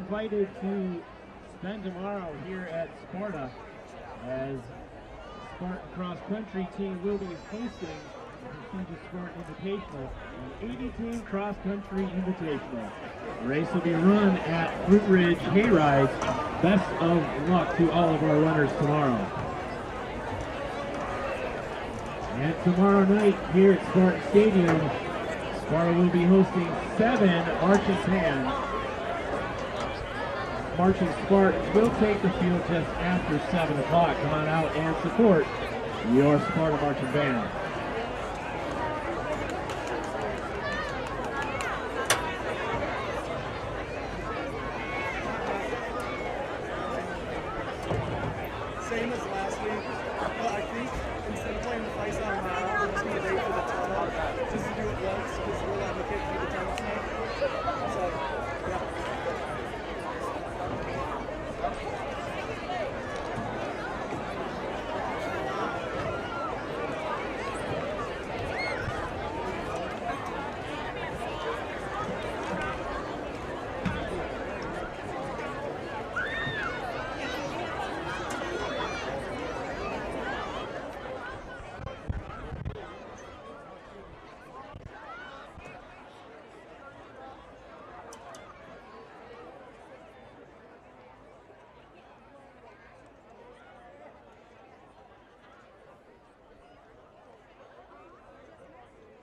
invited to spend tomorrow here at Sparta, as Spartan Cross Country team will be hosting the prestigious Spartan Invitational, an 80-team cross country invitational. The race will be run at Fruit Ridge Hayrides. Best of luck to all of our runners tomorrow. And tomorrow night here at Spartan Stadium, Sparta will be hosting 7 marching bands. Marching Spartans will take the field just after 7 o'clock. Come on out and support your Sparta marching band. Same as last week, but I think instead of playing the face on mile, we're just going to wait for the tunnel just to do it once because we're letting the kids do the tunnel snake. So, yeah.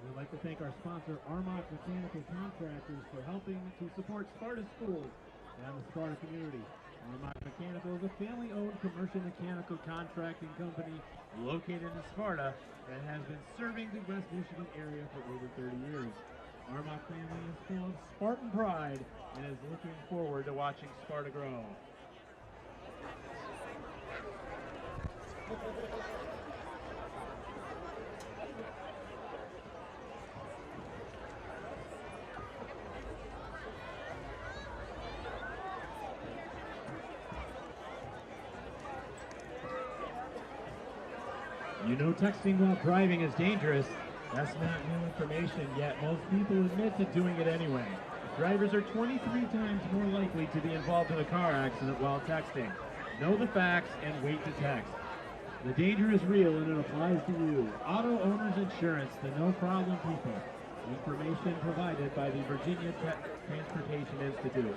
We'd like to thank our sponsor, Armach Mechanical Contractors, for helping to support Sparta schools and the Sparta community. Armach Mechanical is a family-owned commercial mechanical contracting company located in Sparta and has been serving the West Michigan area for over 30 years. Armach family is full of Spartan pride and is looking forward to watching Sparta grow. You know texting while driving is dangerous. That's not new information, yet most people admit to doing it anyway. Drivers are 23 times more likely to be involved in a car accident while texting. Know the facts and wait to text. The danger is real and it applies to you. Auto Owners Insurance, the no problem people. Information provided by the Virginia Transportation Institute.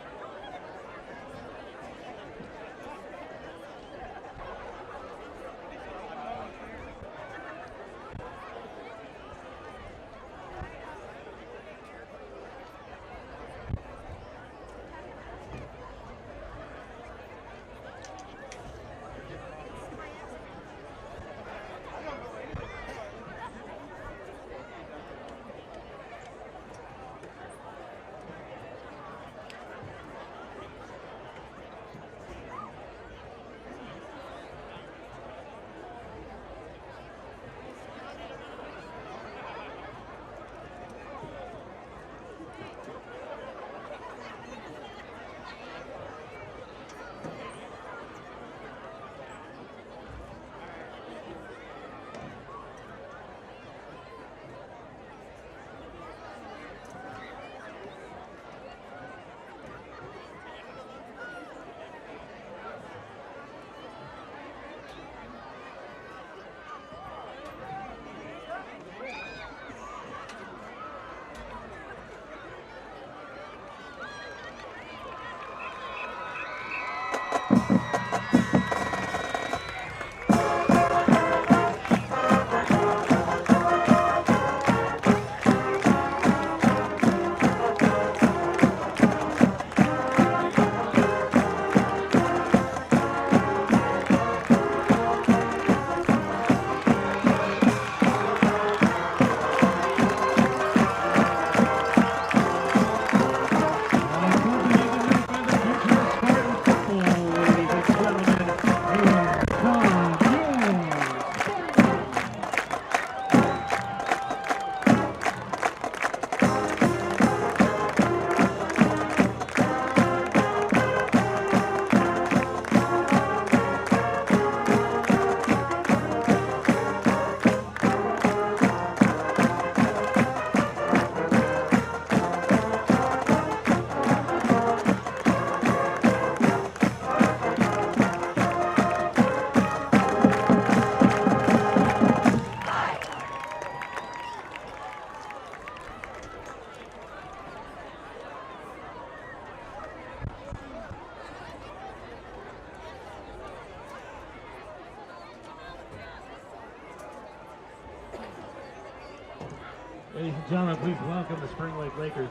Ladies and gentlemen, please welcome the Spring Lake Lakers.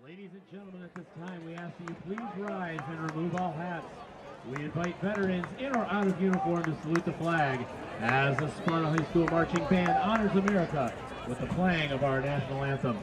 Ladies and gentlemen, at this time, we ask that you please rise and remove all hats. We invite veterans in or out of uniform to salute the flag as the Sparta High School Marching Band honors America with the playing of our national anthem.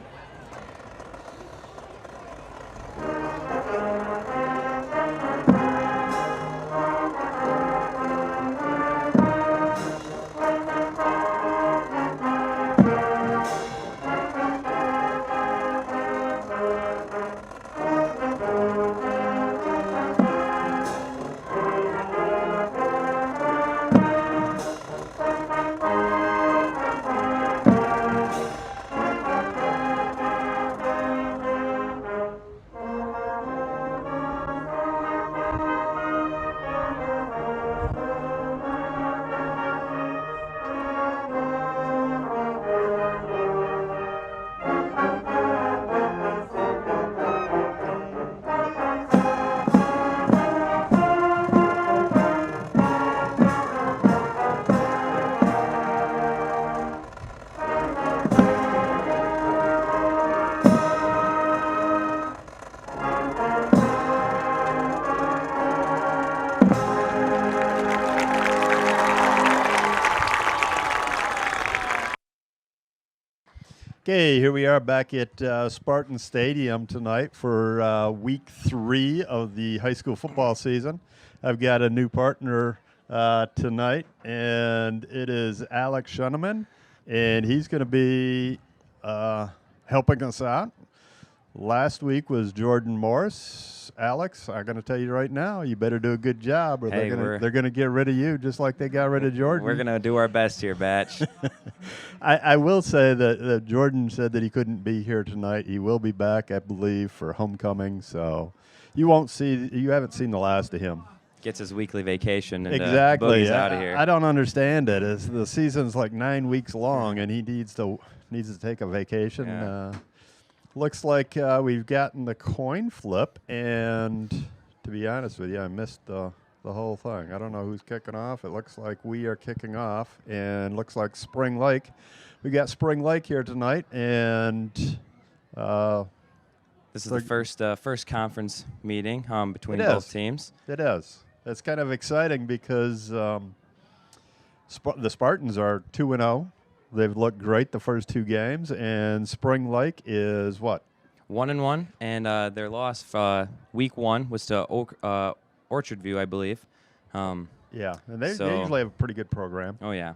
Okay, here we are back at Spartan Stadium tonight for week 3 of the high school football season. I've got a new partner tonight, and it is Alex Shuneman, and he's going to be helping us out. Last week was Jordan Morris. Alex, I'm going to tell you right now, you better do a good job, or they're going to get rid of you just like they got rid of Jordan. We're going to do our best here, Batch. I will say that Jordan said that he couldn't be here tonight. He will be back, I believe, for homecoming. So you haven't seen the last of him. Gets his weekly vacation and exactly. Boogie's out of here. I don't understand it. The season's like 9 weeks long, and he needs to take a vacation. Yeah. Looks like we've gotten the coin flip, and to be honest with you, I missed the whole thing. I don't know who's kicking off. It looks like we are kicking off, and looks like Spring Lake. We got Spring Lake here tonight, and this is the first conference meeting between both teams. It is. It's kind of exciting because the Spartans are 2-0. They've looked great the first 2 games, and Spring Lake is what? 1-1, and their loss week 1 was to Orchard View, I believe. Yeah, and they usually have a pretty good program. Oh, yeah.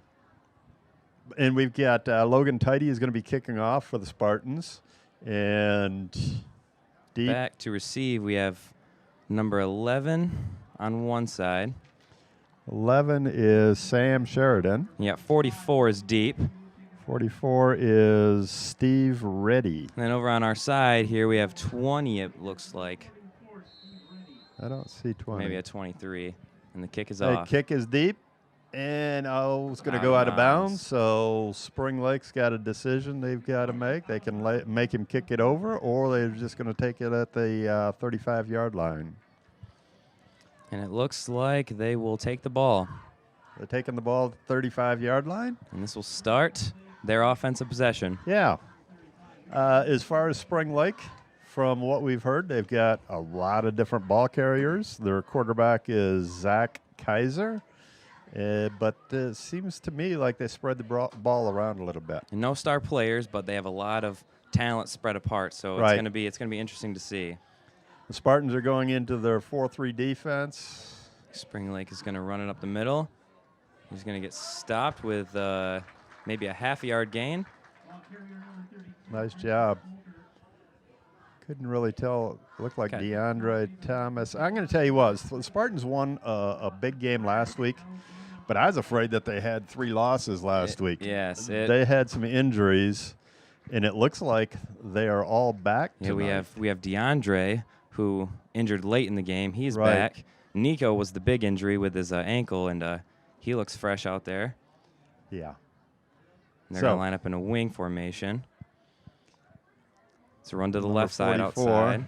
And we've got Logan Tidy is going to be kicking off for the Spartans. And deep. Back to receive, we have number 11 on one side. 11 is Sam Sheridan. Yeah, 44 is deep. 44 is Steve Reddy. And then over on our side here, we have 20, it looks like. I don't see 20. Maybe a 23. And the kick is The off. kick is deep. And it's going to go out of bounds. So Spring Lake's got a decision they've got to make. They can make him kick it over, or they're just going to take it at the 35-yard line. And it looks like they will take the ball. They're taking the ball at the 35-yard line. And this will start their offensive possession. Yeah. As far as Spring Lake, from what we've heard, they've got a lot of different ball carriers. Their quarterback is Zach Kaiser. But it seems to me like they spread the ball around a little bit. And no star players, but they have a lot of talent spread apart. So it's going to be interesting to see. The Spartans are going into their 4-3 defense. Spring Lake is going to run it up the middle. He's going to get stopped with maybe a half-yard gain. Nice job. Couldn't really tell. It looked like DeAndre Thomas. I'm going to tell you what, the Spartans won a big game last week, But I was afraid that they had 3 losses last week. Yes. They had some injuries, and it looks like they are all back Yeah, tonight. we have DeAndre, who injured late in the game. He's Right. back. Nico was the big injury with his ankle, and he looks fresh out there. Yeah. And they're So- going to line up in a wing formation. So run to the Number left side 44. outside.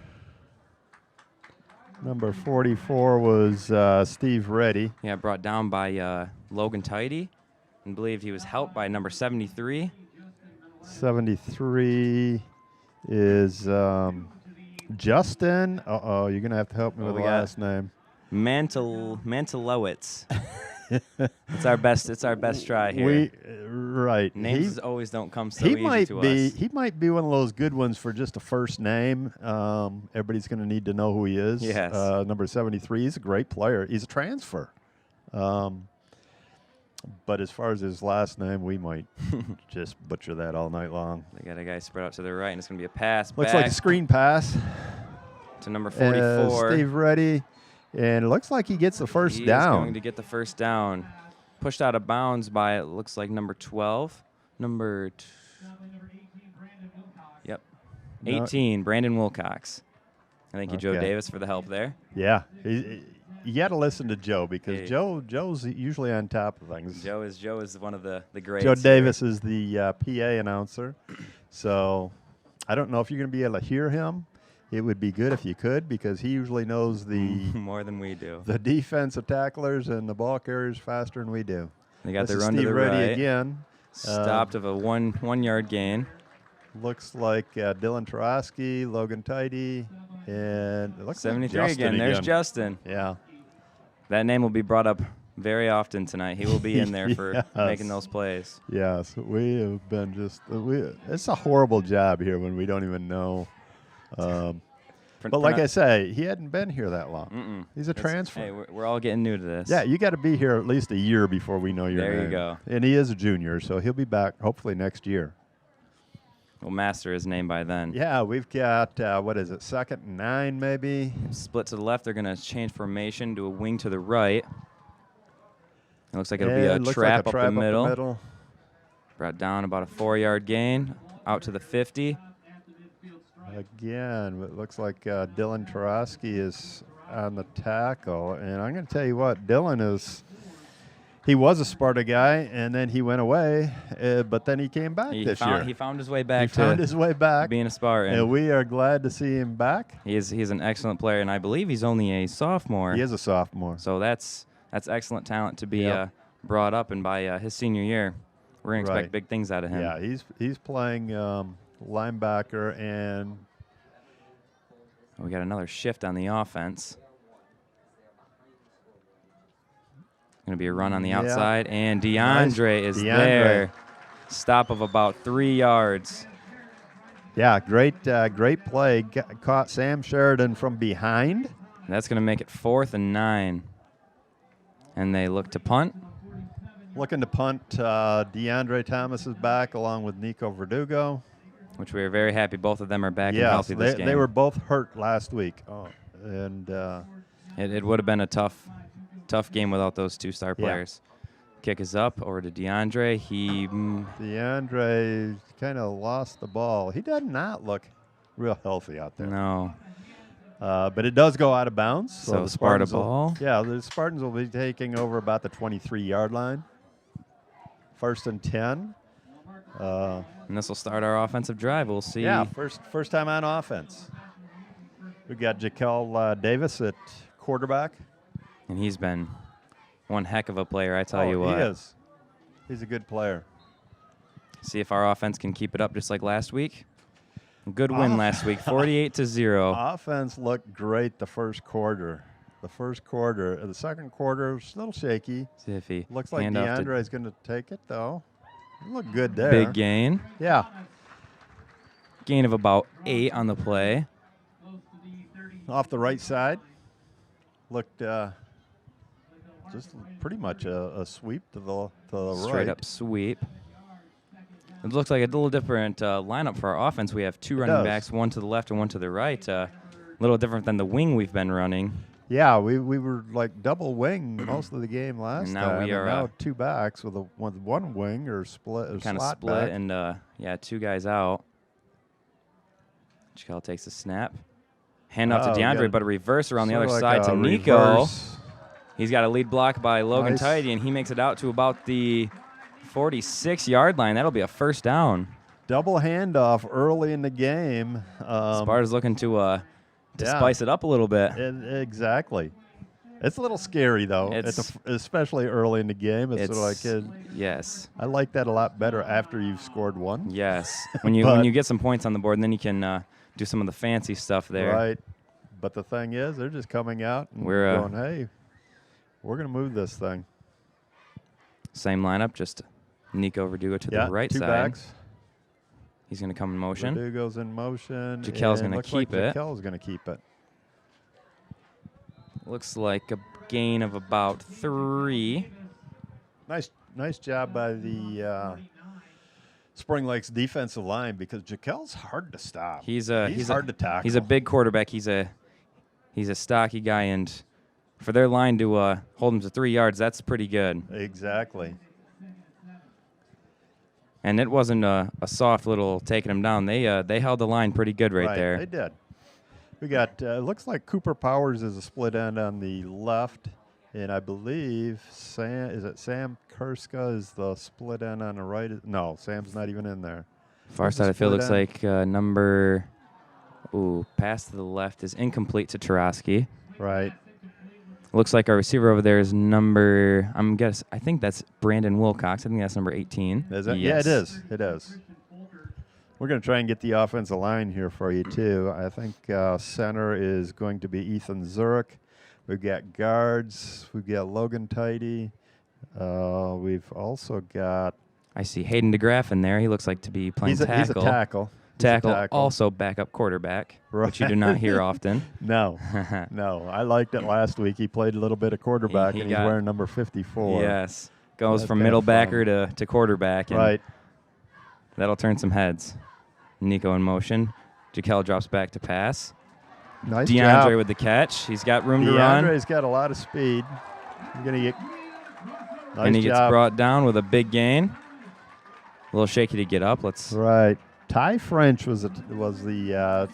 Number 44 was Steve Reddy. Yeah, brought down by Logan Tidy, and believed he was helped by number 73. 73 is Justin. Uh-oh, you're going to have to help me with the we got- last name. Mantelowitz. It's our best try here. Right. Names always don't come so he easy might to be us. he might be one of those good ones for just a first name. Everybody's going to need to know who he is. Yes. Number 73. He's a great player. He's a transfer. But as far as his last name, we might just butcher that all night long. They got a guy spread out to the right, and it's going to be a pass Looks back like a screen pass. to number 44. Steve Reddy. And it looks like he gets the first He down. is going to get the first down. Pushed out of bounds by, it looks like, number 12. Yep. No. 18, Brandon Wilcox. Thank you, Joe Okay. Davis, for the help there. Yeah. You got to listen to Joe because Hey. Joe's usually on top of things. Joe is one of the greats. Joe here. Davis is the PA announcer. So I don't know if you're going to be able to hear him. It would be good if you could because he usually knows the More than we do. the defensive tacklers and the ball carriers faster than we do. They got This the is run Steve to the Reddy right. again. Stopped of a one yard gain. Looks like Dylan Tarosky, Logan Tidy, and it looks 73 like again. There's Justin. Yeah. That name will be brought up very often tonight. He will be in there for Yes. making those plays. Yes, we have been it's a horrible job here when we don't even know. But like I say, he hadn't been here that long. He's a transfer. Hey, we're all getting new to this. Yeah, you got to be here at least a year before we know your name. There you go. And he is a junior, so he'll be back hopefully next year. We'll master his name by then. Yeah, we've got, what is it, 2nd and 9 maybe? Split to the left. They're going to change formation to a wing to the right. It looks like it'll And be a it looks trap, like a up the middle. Brought down about a 4-yard gain. Out to the 50. Again, it looks like Dylan Tarosky is on the tackle. And I'm going to tell you what, he was a Sparta guy, and then he went away, but then he came back this year. He found his way back found his way back. being a Spartan. And we are glad to see him back. He's an excellent player, and I believe he's only a sophomore. He is a sophomore. So that's excellent talent to be Yep. brought up, and by his senior year, we're going to expect Right. big things out of him. Yeah, he's playing linebacker, and We got another shift on the offense. Going to be a run on the Yeah. outside, and DeAndre is DeAndre. there. Stop of about 3 yards. yeah, great play. Caught Sam Sheridan from behind. And that's going to make it 4th and 9. And they look to punt. Looking to punt. DeAndre Thomas is back along with Nico Verdugo. Which we are very happy both of them are back and Yes, healthy this game. they were both hurt last week. And It would have been a tough game without those two star Yeah. players. Kick is up over to DeAndre. DeAndre kind of lost the ball. He did not look real healthy out there. No. But it does go out of bounds. So the Sparta Spartans will- ball. Yeah, the Spartans will be taking over about the 23-yard line. 1st and 10. And this will start our offensive drive. We'll see. Yeah, first time on offense. We got Jaquel Davis at quarterback. And he's been one heck of a player, I tell you what. He is. He's a good player. See if our offense can keep it up just like last week. Good win last week, 48-0. Offense looked great the first quarter. The second quarter was a little shaky. See if he Looks like hand off to DeAndre is going to take it, though. Look good there. big gain. Yeah. Gain of about 8 on the play. Off the right side. Looked just pretty much a sweep to the Straight right. up sweep. It looks like a little different lineup for our offense. We have 2 running does. backs, one to the left and one to the right. A little different than the wing we've been running. Yeah, we were like double wing most of the game last And now time. we are, and now 2 backs with one wing or split or kind of slot split, back. and yeah, 2 guys out. Jaquel takes a snap. Hand off to Oh, DeAndre, good. but a reverser on the Sort other of side like to a Nico. reverse. He's got a lead block by Logan Nice. Tidy, and he makes it out to about the 46-yard line. That'll be a first down. Double handoff early in the game. Sparta's looking to yeah. spice it up a little bit. Exactly. It's a little scary though, especially early in the game. It's sort of like yes. I like that a lot better after you've scored one. Yes. when you get some points on the board, and then you can do some of the fancy stuff there. Right. But the thing is, they're just coming out and We're going, hey, we're going to move this thing. Same lineup, just Nico Verdugo to the right 2 side. backs. He's going to come in motion. Verdugo's in motion. Jaquel's and gonna looks keep like it. Jaquel's going to keep it. Looks like a gain of about 3. Nice job by the Spring Lakes defensive line because Jaquel's hard to stop. He's hard to tackle. He's a big quarterback. He's a stocky guy, and for their line to hold him to 3 yards, that's pretty good. Exactly. And it wasn't a soft little taking him down. They held the line pretty good right there. They did. We got, it looks like Cooper Powers is a split end on the left, and I believe Sam Kurska is the split end on the right? No, Sam's not even in there. Far side of the field looks like pass to the left is incomplete to Tarosky. Right. Looks like our receiver over there is I think that's Brandon Wilcox. I think that's number 18. Is it? Yes. Yeah, it is. It is. We're going to try and get the offensive line here for you, too. I think center is going to be Ethan Zurich. We've got guards. We've got Logan Tidy. We've also got... I see Hayden DeGraff in there. He looks like to be playing tackle. He's a tackle. Tackle, also backup quarterback, which you do not hear often. No. I liked it last week. He played a little bit of quarterback, and he's wearing number 54. Yes. Goes from middle backer to quarterback. And right. That'll turn some heads. Nico in motion. Jaquel drops back to pass. Nice DeAndre job. with the catch. He's got room to run. DeAndre's got a lot of speed. He's going to get nice and he job. gets brought down with a big gain. A little shaky to get up. Right. Ty French was the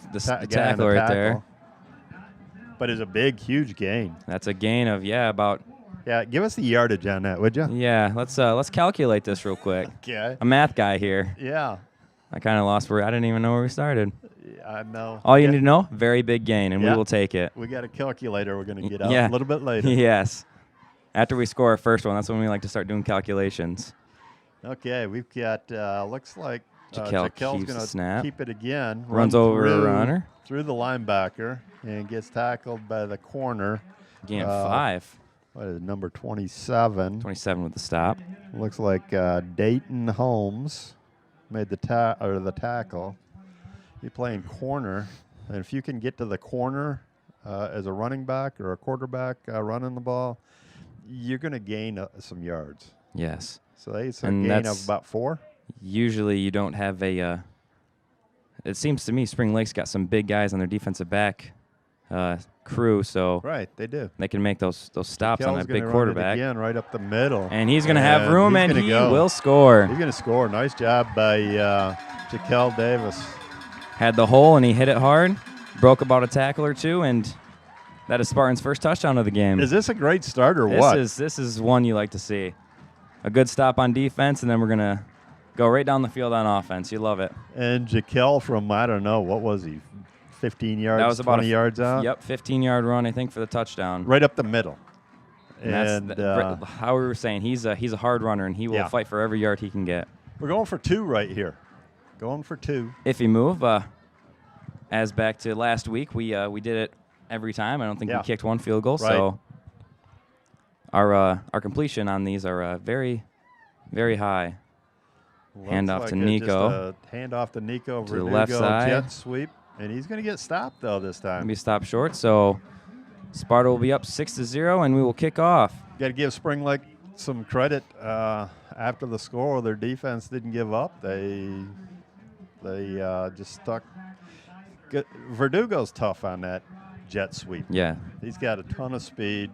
tackle right there. But it's a big, huge gain. That's a gain of about. Yeah, give us the yardage on that, would you? Yeah, let's calculate this real quick. Okay. A math guy here. Yeah. I kind of lost I didn't even know where we started. I know. All you need to know, very big gain, and we will take it. We got a calculator we're going to get out a little bit later. Yes. After we score our first one, that's when we like to start doing calculations. Okay, we've got, looks like Jaquel Jaquel's keeps going the to snap. keep it again. Runs over a runner. Through the linebacker and gets tackled by the corner. Gain of 5. What is it, number 27? 27 with the stop. Looks like Dayton Holmes made the tackle. You're playing corner, and if you can get to the corner as a running back or a quarterback running the ball, you're going to gain some yards. Yes. So it's a gain of about 4. Usually you don't have a it seems to me Spring Lake's got some big guys on their defensive back crew, so right, they do. They can make those stops Jaquel's on that big run quarterback. it again, right up the middle. And he's going to have room, and he will score. He's going to score. Nice job by Jaquel Davis. Had the hole, and he hit it hard. Broke about a tackle or two, and that is Spartan's first touchdown of the game. Is this a great start or what? This is one you like to see. A good stop on defense, and then we're going to go right down the field on offense. You love it. And Jaquel from, I don't know, what was he, 15 yards, that was about 20 yards out? Yep, 15-yard run, I think, for the touchdown. Right up the middle. And that's how we were saying, he's a hard runner, and he will fight for every yard he can get. We're going for 2 right here. Going for 2. If you move, as back to last week, we did it every time. I don't think we kicked one field goal, so our completion on these are very, very high. Hand off to Nico. Hand off to Nico. To the left side. Jet sweep. And he's going to get stopped, though, this time. Going to be stopped short, so Sparta will be up 6-0, and we will kick off. Got to give Spring Lake some credit. After the score, their defense didn't give up. They just stuck. Verdugo's tough on that jet sweep. Yeah. He's got a ton of speed.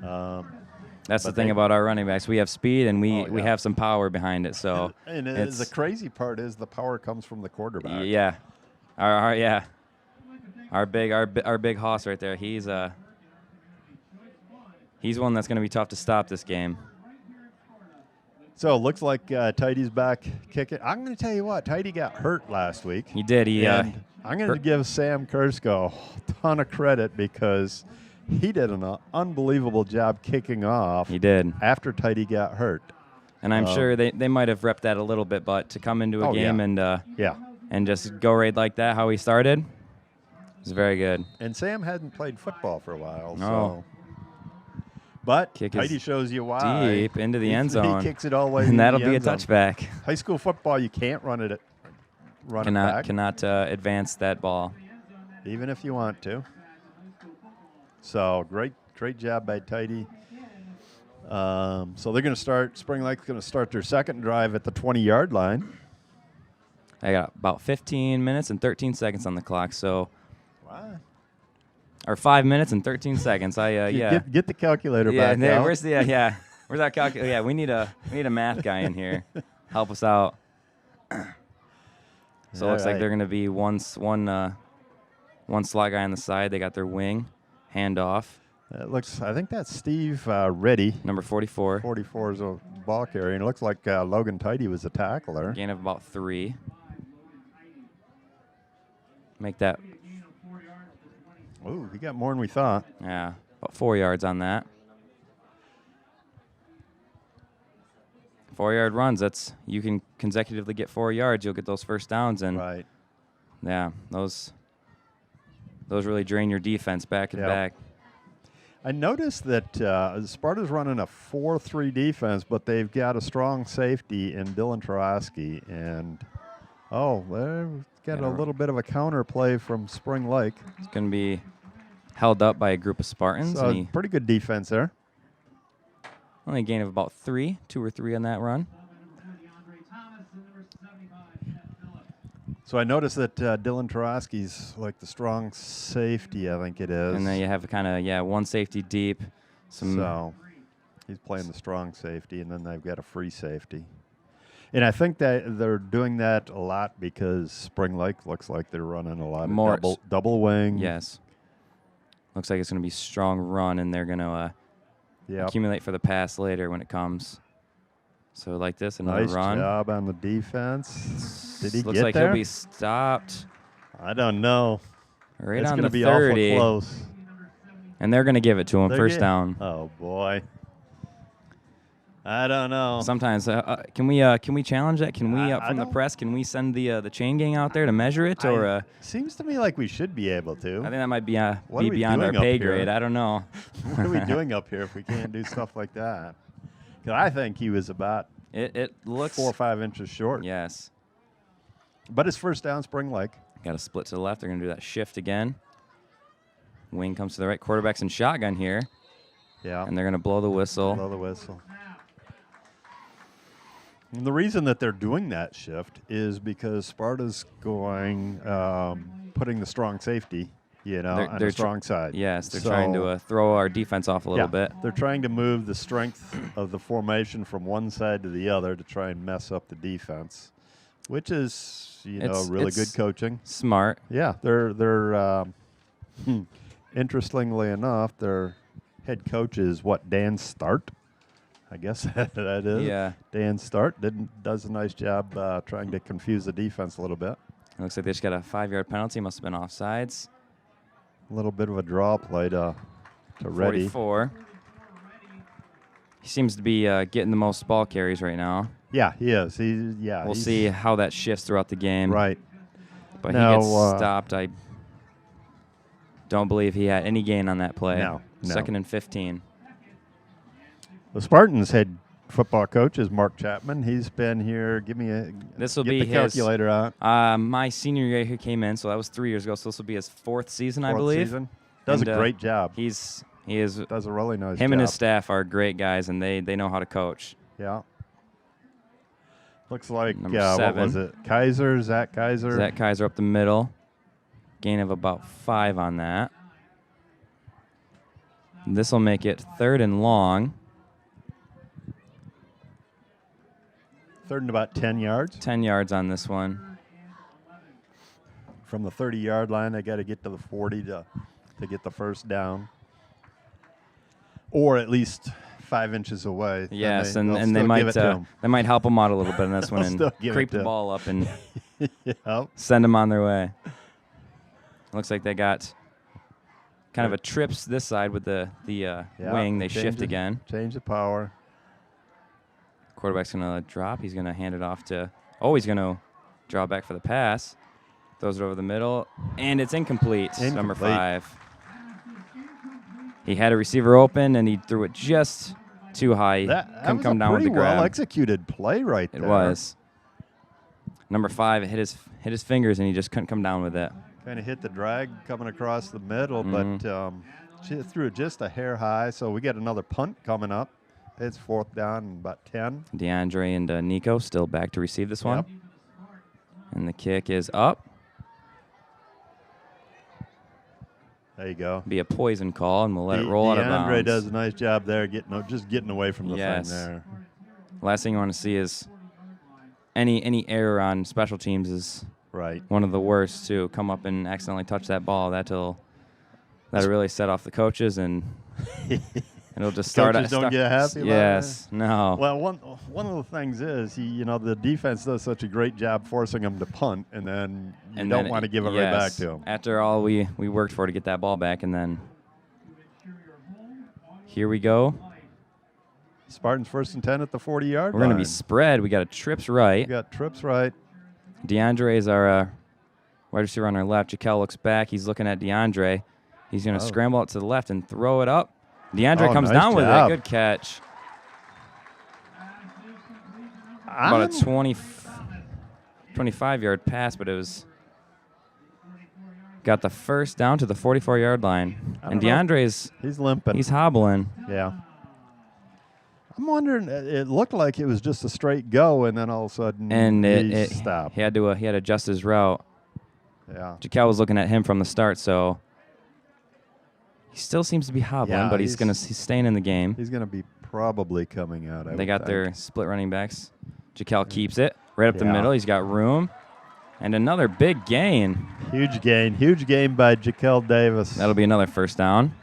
That's the thing about our running backs. We have speed and we have some power behind it. So and the crazy part is the power comes from the quarterback. Yeah. Our big hoss right there. He's one that's going to be tough to stop this game. So it looks like Tidy's back kicking. I'm going to tell you what, Tidy got hurt last week. He did. And I'm going to give Sam Kursko a ton of credit because he did an unbelievable job kicking off. He did. After Tidy got hurt. And I'm sure they might have repped that a little bit, but to come into a game and just go right like that, how he started, was very good. And Sam hadn't played football for a while. No. So. But Kick Tidy shows you why. Deep into the end zone. He kicks it all the way and that'll the be a end zone. touchback. High school football, you can't run it back. Cannot advance that ball. Even if you want to. So great job by Tidy. So they're going to start. Spring Lake's going to start their second drive at the 20-yard line. I got about 15 minutes and 13 seconds on the clock. So, wow. Or 5 minutes and 13 seconds. Get the calculator back out. Where's our calculator? Yeah, we need a math guy in here. Help us out. So it looks like they're going to be one slot guy on the side. They got their wing, handoff. I think that's Steve Reddy. Number 44. 44 is a ball carrier, and it looks like Logan Tidy was a tackler. Gain of about 3. Make that. Ooh, he got more than we thought. Yeah, about 4 yards on that. 4-yard runs. You can consecutively get 4 yards. You'll get those first downs, and right. Yeah, those really drain your defense back and back. I noticed that Sparta's running a 4-3 defense, but they've got a strong safety in Dylan Tarosky, and they've got a little bit of a counter play from Spring Lake. It's going to be held up by a group of Spartans. So pretty good defense there. Only a gain of about 2 or 3 on that run. So I noticed that Dylan Tarosky's like the strong safety, I think it is. And then you have one safety deep. So he's playing the strong safety, and then they've got a free safety. And I think that they're doing that a lot because Spring Lake looks like they're running a lot of double wing. Yes. Looks like it's going to be strong run, and they're going to accumulate for the pass later when it comes. So like this, another run. Nice job on the defense. Did he Looks get like there? he'll be stopped. I don't know. Right it's on gonna the be 30. Awful close. And they're going to give it to him first down. Oh, boy. I don't know. Sometimes can we challenge that? Can we from the press? Can we send the chain gang out there to measure it? Or seems to me like we should be able to. I think that might be beyond our pay grade. I don't know. What are we doing up here if we can't do stuff like that? Because I think he was about it looks 4 or 5 inches short. Yes. But it's first down, Spring Lake. Got a split to the left. They're going to do that shift again. Wing comes to the right. Quarterback's in shotgun here. Yeah. And they're going to blow the whistle. Blow the whistle. And the reason that they're doing that shift is because Sparta's going, putting the strong safety, on the strong side. Yes, they're trying to throw our defense off a little bit. They're trying to move the strength of the formation from one side to the other to try and mess up the defense, which is, really good coaching. Smart. Yeah, they're interestingly enough, their head coach is Dan Start. I guess that is. Yeah. Dan Start does a nice job trying to confuse the defense a little bit. It looks like they just got a 5-yard penalty. Must have been offsides. A little bit of a draw play to Reddy. 44. He seems to be getting the most ball carries right now. Yeah, he is. We'll see how that shifts throughout the game. Right. But he gets stopped. I don't believe he had any gain on that play. No. 2nd and 15. The Spartans head football coach is Mark Chapman. He's been here. Get the calculator out. My senior year he came in, so that was 3 years ago. So this will be his 4th season, I believe. Does a great job. He does a really nice job. Him and his staff are great guys, and they know how to coach. Yeah. Looks like Number 7. What was it? Zach Kaiser. Zach Kaiser up the middle. Gain of about 5 on that. This will make it 3rd and long. 3rd and about 10 yards. 10 yards on this one. From the 30-yard line, they got to get to the 40 to get the first down. Or at least 5 inches away. Yes, and they might help them out a little bit in this one and creep the ball up and yep. send them on their way. Looks like they got kind of a trips this side with the wing. They shift again. Change the power. Quarterback's going to drop. He's going to hand it off to – oh, he's going to draw back for the pass. Throws it over the middle, and it's incomplete. Number 5. He had a receiver open, and he threw it just too high. Couldn't come down with the grab. Pretty well executed play right there. It was. Number 5 hit his fingers, and he just couldn't come down with it. Kind of hit the drag coming across the middle, but she threw it just a hair high. So we get another punt coming up. It's 4th down and about 10. DeAndre and Nico still back to receive this one. And the kick is up. There you go. Be a poison call, and we'll let it roll out of bounds. DeAndre does a nice job there, getting away from the thing there. Last thing you want to see is any error on special teams is one of the worst to come up and accidentally touch that ball. That'll really set off the coaches, and it'll just start. Coaches don't get happy. Yes, no. Well, one of the things is the defense does such a great job forcing them to punt, and then you don't want to give it right back to them. After all we worked for to get that ball back, and then here we go. Spartans 1st and 10 at the 40-yard line. We're going to be spread. We got a trips right. We got trips right. DeAndre is our wide receiver on our left. Jaquel looks back. He's looking at DeAndre. He's going to scramble out to the left and throw it up. DeAndre comes down with it. Good catch. About a 25-yard pass, but it was got the first down to the 44-yard line. And DeAndre's he's limping. He's hobbling. Yeah. I'm wondering. It looked like it was just a straight go, and then all of a sudden he stopped. He had to adjust his route. Yeah. Jaquel was looking at him from the start, so he still seems to be hobbling, but he's staying in the game. He's gonna be probably coming out. They got their split running backs. Jaquel keeps it right up the middle. He's got room, and another big gain. Huge gain by Jaquel Davis. That'll be another first down.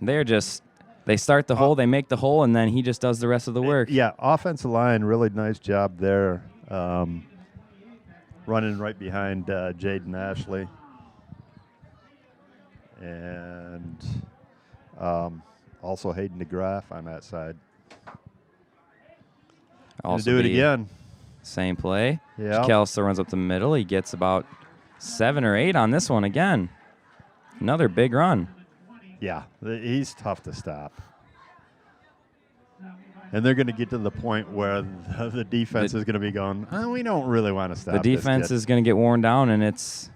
They start the hole, they make the hole, and then he just does the rest of the work. Yeah, offensive line, really nice job there. Running right behind Jaden Ashley. And also Hayden DeGraff on that side. Also do it again. Same play. Yeah. Jaquel still runs up the middle. He gets about 7 or 8 on this one again. Another big run. Yeah, he's tough to stop. And they're going to get to the point where the defense is going to be going, we don't really want to stop the defense is going to get worn down, and it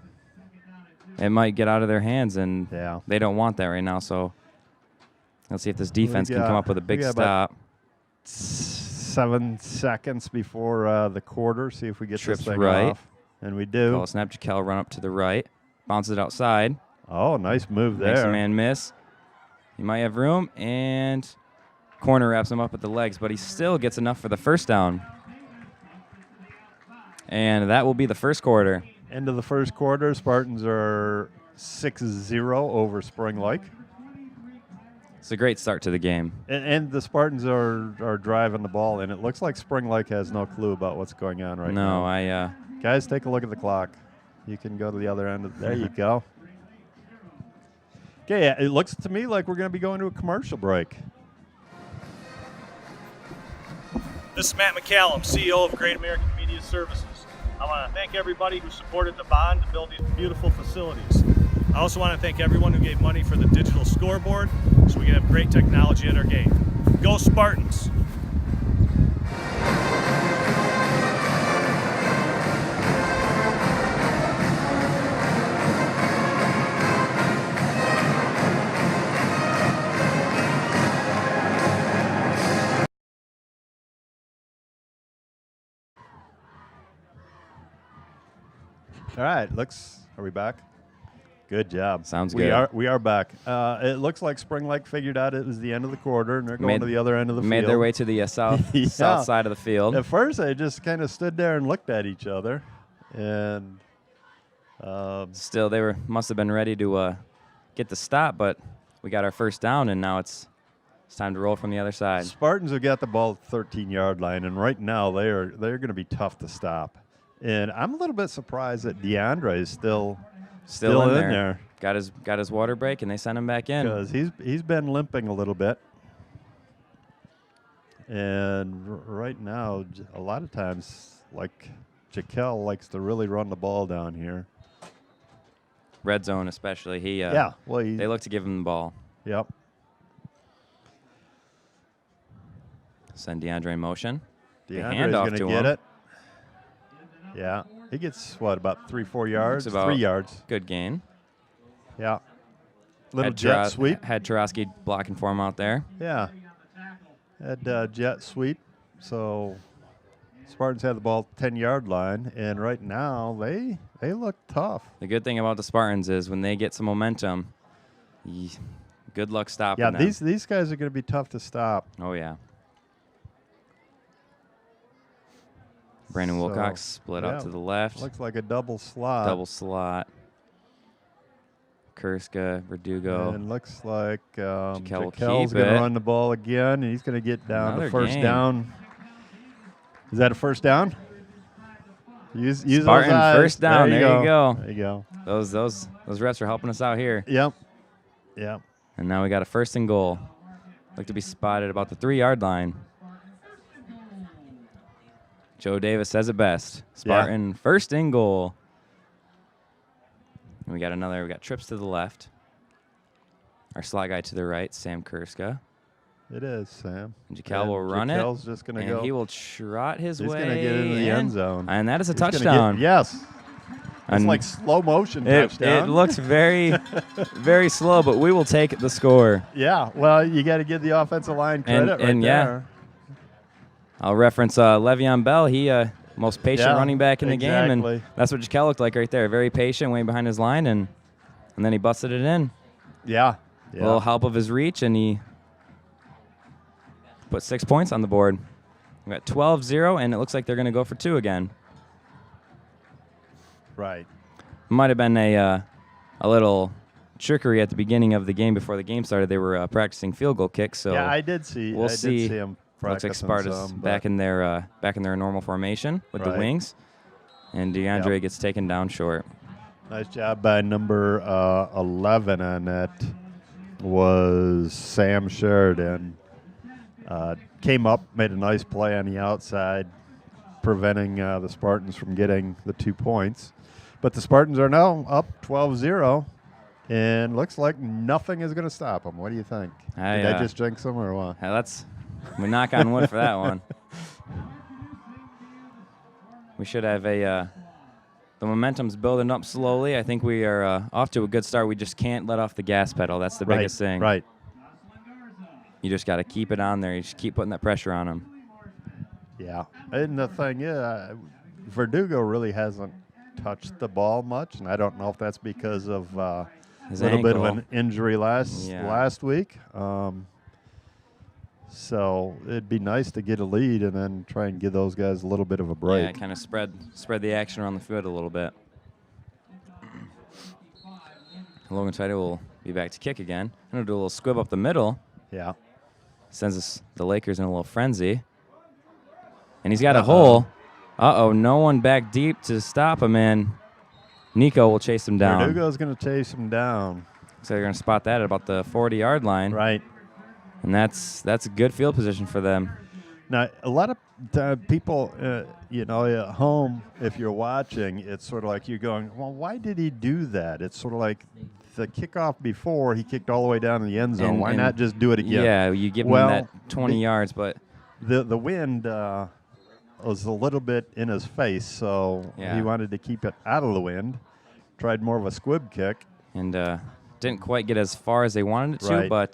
might get out of their hands, and they don't want that right now. So let's see if this defense can come up with a big stop. 7 seconds before the quarter. See if we get this thing off. And we do. Call a snap. Jaquel run up to the right. Bounces it outside. Oh, nice move there. Makes a man miss. He might have room, and corner wraps him up at the legs, but he still gets enough for the first down. And that will be the first quarter. End of the first quarter. Spartans are 6-0 over Spring Lake. It's a great start to the game. And the Spartans are driving the ball, and it looks like Spring Lake has no clue about what's going on right now. No, guys, take a look at the clock. You can go to the other end. There you go. Okay, it looks to me like we're going to be going to a commercial break. This is Matt McCallum, CEO of Great American Media Services. I want to thank everybody who supported the bond to build these beautiful facilities. I also want to thank everyone who gave money for the digital scoreboard so we can have great technology at our game. Go Spartans! All right, are we back? Good job. Sounds good. We are back. It looks like Spring Lake figured out it was the end of the quarter, and they're going to the other end of the field. Made their way to the south Yeah. south side of the field. At first, they just kind of stood there and looked at each other, and Still, they must have been ready to get the stop, but we got our first down, and now it's time to roll from the other side. Spartans have got the ball at the 13-yard line, and right now they're going to be tough to stop. And I'm a little bit surprised that DeAndre is still in there. Got his water break, and they sent him back in. Because he's been limping a little bit. And right now, a lot of times, like Jaquel likes to really run the ball down here. Red zone especially. They look to give him the ball. Yep. Send DeAndre in motion. DeAndre's going to get it. Yeah. He gets, about 3-4 yards? 3 yards. Good gain. Yeah. Little jet sweep. Had Tarosky blocking for him out there. Yeah. Had jet sweep. So Spartans had the ball 10-yard line, and right now they look tough. The good thing about the Spartans is when they get some momentum, good luck stopping them. Yeah, these guys are going to be tough to stop. Oh, yeah. Brandon Wilcox split up to the left. Looks like a double slot. Kurska, Verdugo. And looks like Jaquel Jaquel's going to run the ball again, and he's going to get down to first down. Is that a first down? Use Spartan those eyes. First down. There you go. There you go. Those refs are helping us out here. Yep. And now we got a first and goal. Look to be spotted about the 3-yard line. Joe Davis says it best. Spartan first and goal. And we got trips to the left. Our slot guy to the right, Sam Kurska. It is, Sam. And Jaquel will run it. Jaquel's just going to go. And he will trot his way. He's going to get into the end zone. And that is a touchdown. Yes. It's like slow motion touchdown. It looks very, very slow, but we will take the score. Yeah. Well, you got to give the offensive line credit there. I'll reference Le'Veon Bell. He most patient running back in the game, and that's what Jaquel looked like right there. Very patient, way behind his line, and then he busted it in. Yeah. A little help of his reach, and he put 6 points on the board. We got 12-0, and it looks like they're going to go for 2 again. Right. Might have been a little trickery at the beginning of the game before the game started. They were practicing field goal kicks, so yeah, I did see. We'll see. Did see him. Looks like Sparta's back in their normal formation with the wings, and DeAndre gets taken down short. Nice job by number 11 on that. Was Sam Sheridan. Came up, made a nice play on the outside, preventing the Spartans from getting the 2 points. But the Spartans are now up 12-0, and looks like nothing is going to stop them. What do you think? Did I just jinx them or what? We knock on wood for that one. We should have the momentum's building up slowly. I think we are off to a good start. We just can't let off the gas pedal. That's the biggest thing. Right. You just got to keep it on there. You just keep putting that pressure on them. Yeah. And the thing is, Verdugo really hasn't touched the ball much, and I don't know if that's because of a little bit of an injury last week. So it'd be nice to get a lead and then try and give those guys a little bit of a break. Yeah, kind of spread the action around the field a little bit. Logan Title will be back to kick again. I'm going to do a little squib up the middle. Yeah. Sends the Lakers in a little frenzy. And he's got a hole. No one back deep to stop him, and Nico will chase him down. Verdugo's going to chase him down. So they're going to spot that at about the 40-yard line. Right. And that's a good field position for them. Now, a lot of people, at home, if you're watching, it's sort of like you're going, well, why did he do that? It's sort of like the kickoff before he kicked all the way down in the end zone. Why not just do it again? Yeah, you give him that 20 yards, but the wind was a little bit in his face, so he wanted to keep it out of the wind. Tried more of a squib kick. And didn't quite get as far as they wanted it to, but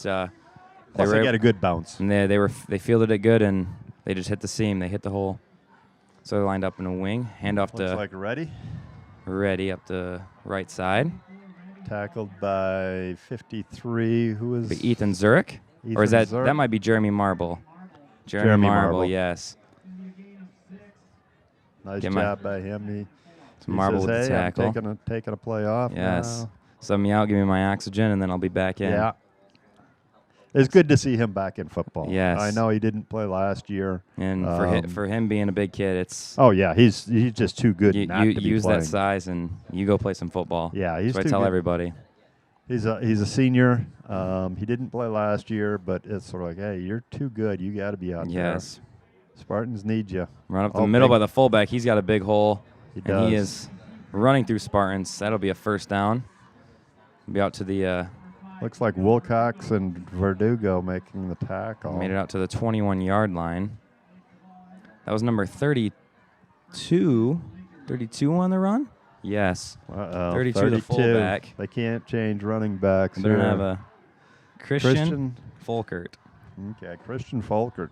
plus they got a good bounce. And they fielded it good, and they just hit the seam. They hit the hole. So they lined up in a wing. Hand off Looks like ready. Ready up the right side. tackled by 53. Who is Ethan Zurich? Or is Ethan Zurich? that might be Jeremy Marble. Jeremy Marble, Marble. yes. Nice Get job by him. He Marble says, with the hey, tackle. I'm taking a play off Yes. now. Sub me out, give me my oxygen, and then I'll be back in. Yeah. It's good to see him back in football. Yes. I know he didn't play last year. And for him being a big kid, it's oh yeah, he's just too good you not to be use playing. that size and you go play some football. Yeah, he's so I too tell good. everybody. He's a senior. He didn't play last year, but it's sort of like, hey, you're too good. You got to be out there. Yes. Spartans need you. Run up the middle by the fullback. He's got a big hole. He and he does. is running through Spartans. That'll be a first down. Be out to the Looks like Wilcox and Verdugo making the tackle. made it out to the 21-yard line. That was number 32 on the run? Yes. 32 the fullback. They can't change running backs. They're going to here. have a Christian Folkert. Okay, Christian Folkert.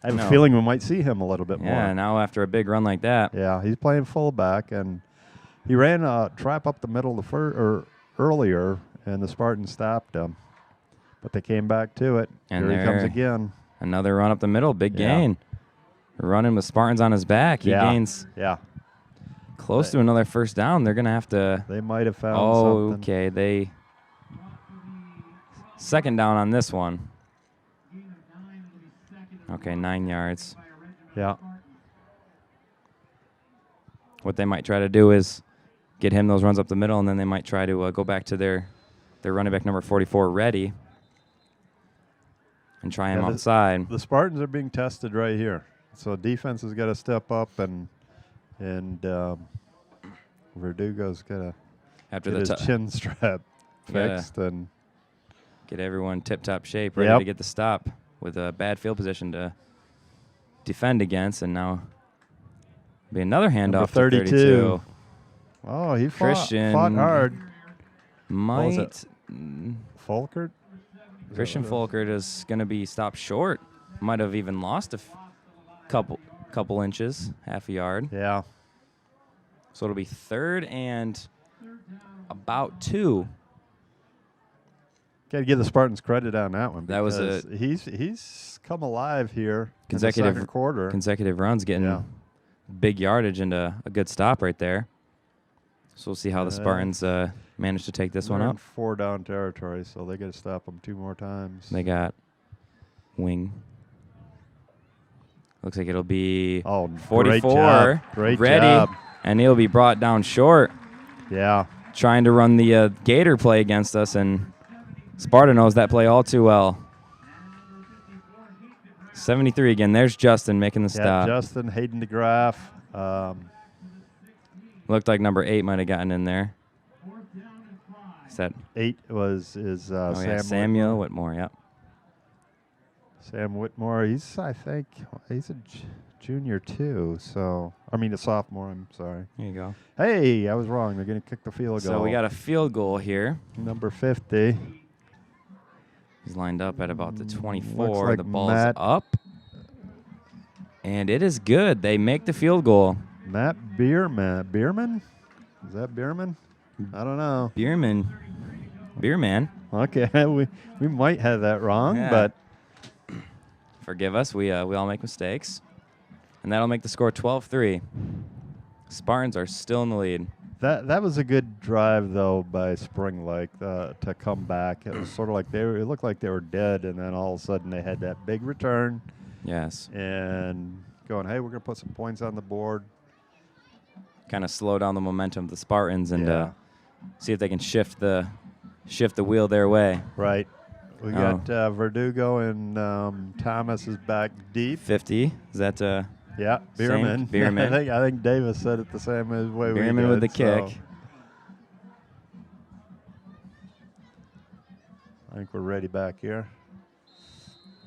I have a feeling we might see him a little bit more. Yeah, now after a big run like that. Yeah, he's playing fullback, and he ran a trap up the middle earlier, and the Spartans stopped him. But they came back to it. And here he comes again. Another run up the middle, big gain. Running with Spartans on his back. He gains close to another first down. They're going to have to. They might have found something. Okay. Second down on this one. Okay, 9 yards. Yeah. What they might try to do is get him those runs up the middle, and then they might try to go back to their running back number 44, Reddy, and try him outside. The Spartans are being tested right here. So defense has got to step up, and Verdugo's got to get his chin strap fixed and get everyone tip-top shape, ready to get the stop with a bad field position to defend against, and now be another handoff to 32. Oh, he fought Christian hard. Folkert? Christian Folkert is going to be stopped short. Might have even lost a couple inches, half a yard. Yeah. So it'll be third and about 2. Got to give the Spartans credit on that one. That was he's come alive here consecutive in the second quarter. Consecutive runs, getting big yardage and a good stop right there. So we'll see how the Spartans manage to take this one up. 4 down territory, so they got to stop them 2 more times. They got wing. Looks like it'll be 44. Great ready, job. And he'll be brought down short. Yeah. Trying to run the Gator play against us, and Sparta knows that play all too well. 73 again. There's Justin making the stop. Justin Hayden DeGraff. Looked like number 8 might have gotten in there. Is that 8 is Samuel Whitmore? Yep. Sam Whitmore. He's a junior too. So a sophomore. I'm sorry. There you go. Hey, I was wrong. They're going to kick the field goal. So we got a field goal here. Number 50. He's lined up at about the 24. Like the ball's up. And it is good. They make the field goal. Matt Bierman? Is that Bierman? I don't know. Bierman. Okay, we might have that wrong, but forgive us. We all make mistakes. And that'll make the score 12-3. Spartans are still in the lead. That was a good drive though by Spring Lake to come back. It was sort of like it looked like they were dead, and then all of a sudden they had that big return. Yes. And going, hey, we're gonna put some points on the board. Kind of slow down the momentum of the Spartans and see if they can shift the wheel their way. Right. We got Verdugo and Thomas is back deep. 50. Is that yeah, Bierman. Bierman. I think Davis said it the same way we did. Bierman with the kick. I think we're ready back here.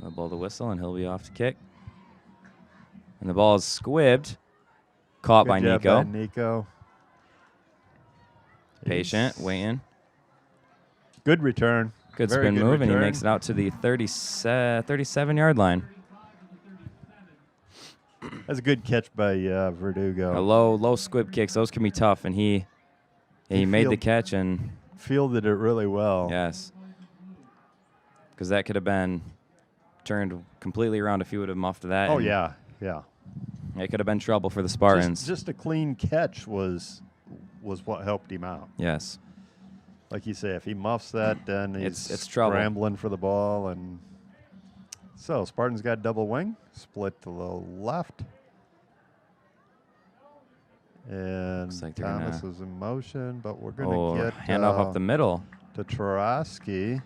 I'll blow the whistle, and he'll be off to kick. And the ball is squibbed. Caught by Nico. Nico. Patient, waiting. Good return. Good spin move, and he makes it out to the 37-yard line. That's a good catch by Verdugo. A low squib kicks. Those can be tough, and he made the catch and fielded it really well. Yes. Because that could have been turned completely around if he would have muffed that. Oh, and yeah. It could have been trouble for the Spartans. Just a clean catch was what helped him out. Yes. Like you say, if he muffs that, then It's he's trouble. scrambling for the ball. And so Spartans got double wing, split to the left. And Looks like they're Thomas gonna- is in motion, but we're going to get handoff up the middle. to Trotsky.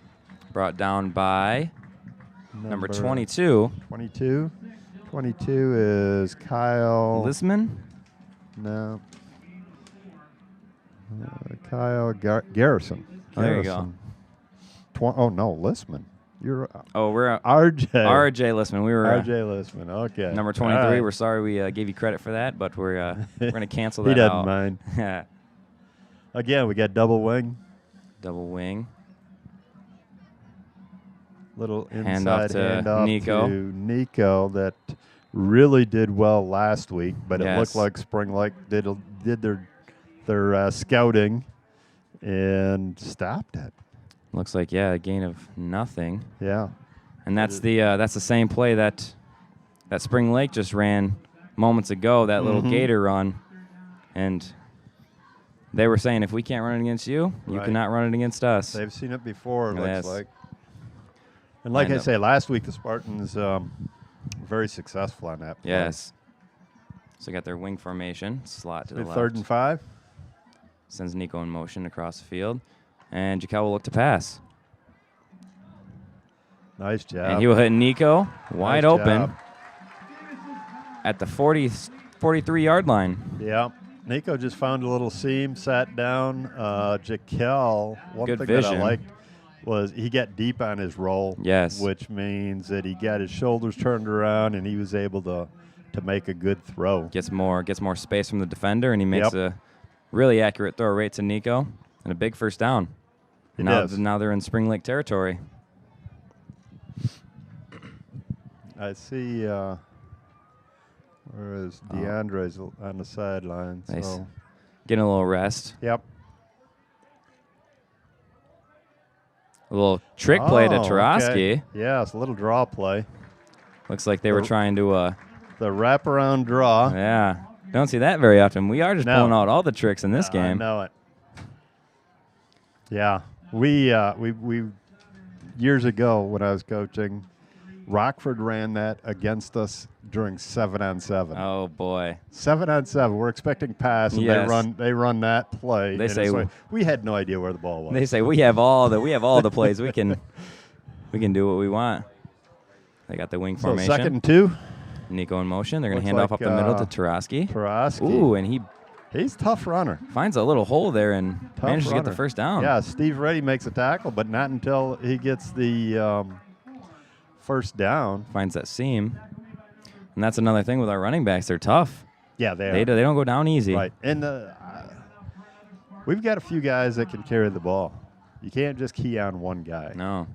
Brought down by number 22. 22. 22 is Kyle. Lisman? No. Kyle Garrison. Oh, there you go. Oh, no, Lisman. You're Oh, we're RJ. RJ Lisman. We were RJ Lisman. Okay. number 23. All right. We're sorry we gave you credit for that, but we're going to cancel that He doesn't out. mind. Yeah. Again, we got double wing. Double wing. Little Handoff inside to handoff Nico. to Nico that really did well last week, but it looked Yes. like Spring Lake did their scouting and stopped it. Looks like, a gain of nothing. Yeah. And that's the same play that Spring Lake just ran moments ago, that little gator run. And they were saying, if we can't run it against you, you Right. cannot run it against us. They've seen it before, it Yes. looks like. And like I Lined up. say, last week the Spartans were very successful on that play. Yes. So got their wing formation, slot to the left. 3rd and 5. Sends Nico in motion across the field. And Jaquel will look to pass. Nice job. And he will hit Nico wide Nice open job. at the 43-yard line. Yeah. Nico just found a little seam, sat down. Jaquel, one Good thing vision. that I liked was he got deep on his roll. Yes. Which means that he got his shoulders turned around and he was able to make a good throw. Gets more space from the defender, and he makes a really accurate throw right to Nico, and a big first down. Now they're in Spring Lake territory. I see where is DeAndre's on the sideline. Nice. So. Getting a little rest. Yep. A little trick play to Oh, Tarosky. okay. Yeah, it's a little draw play. Looks like they were trying to The wraparound draw. yeah. Don't see that very often. We are just No. pulling out all the tricks in this I game. know it. Yeah, we years ago when I was coaching, Rockford ran that against us during 7-on-7. Oh boy. 7-on-7. We're expecting pass, and Yes. they run that play. They and say it's like, we had no idea where the ball was. They say we have all the plays. We can do what we want. They got the wing So formation. 2nd and 2. Nico in motion. They're going to Looks hand off like, up the middle to Tarosky. Tarosky. Ooh, and he He's a tough runner. finds a little hole there and Tough manages to get runner. the first down. Yeah, Steve Reddy makes a tackle, but not until he gets the first down. Finds that seam. And that's another thing with our running backs. They're tough. Yeah, they They are. don't go down easy. Right. And we've got a few guys that can carry the ball. You can't just key on one guy. No.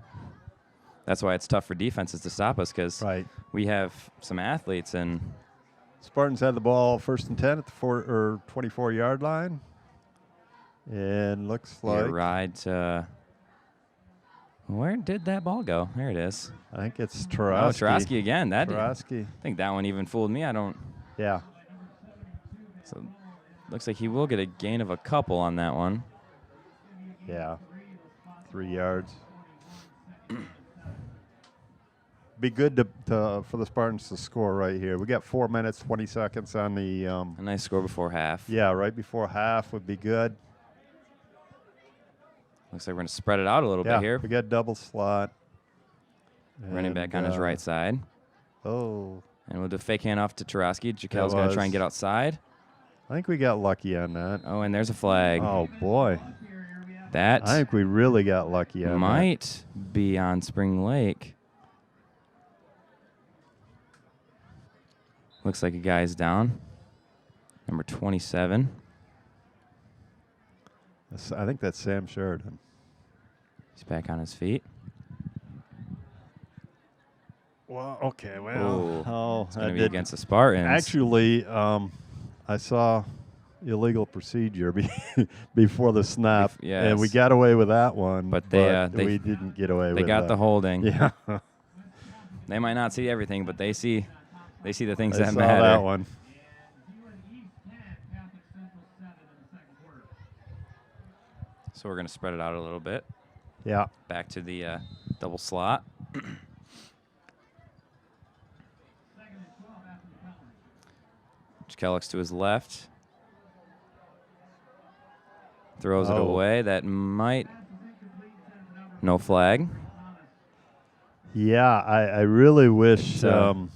That's why it's tough for defenses to stop us, because Right. we have some athletes, and Spartans had the ball 1st and 10 at the 24-yard line. And looks we like ride to where did that ball go? There it is. I think it's Oh, Tarosky. Tarosky again. Tarosky. I think that one even fooled me. Yeah. So looks like he will get a gain of a couple on that one. Yeah. 3 yards. Be good for the Spartans to score right here. We got 4 minutes, 20 seconds on the. A nice score before half. Yeah, right before half would be good. Looks like we're going to spread it out a little bit here. We got double slot. Running back on his right side. Oh. And we'll do a fake handoff to Tarosky. Jaquel's going to try and get outside. I think we got lucky on that. Oh, and there's a flag. Oh, boy. That I think we really got lucky on that. might be on Spring Lake. Looks like a guy's down. Number 27. I think that's Sam Sheridan. He's back on his feet. Well, okay. Ooh. Oh, It's going to be against the Spartans. Actually, I saw illegal procedure before the snap, Yes. and we got away with that one. But we didn't get away with They got the holding. Yeah. They might not see everything, but they see the things I that saw matter. that one. So we're going to spread it out a little bit. Yeah. Back to the double slot. Kellogg's to his left. Throws it away. That might. No flag. Yeah, I really wish Dylan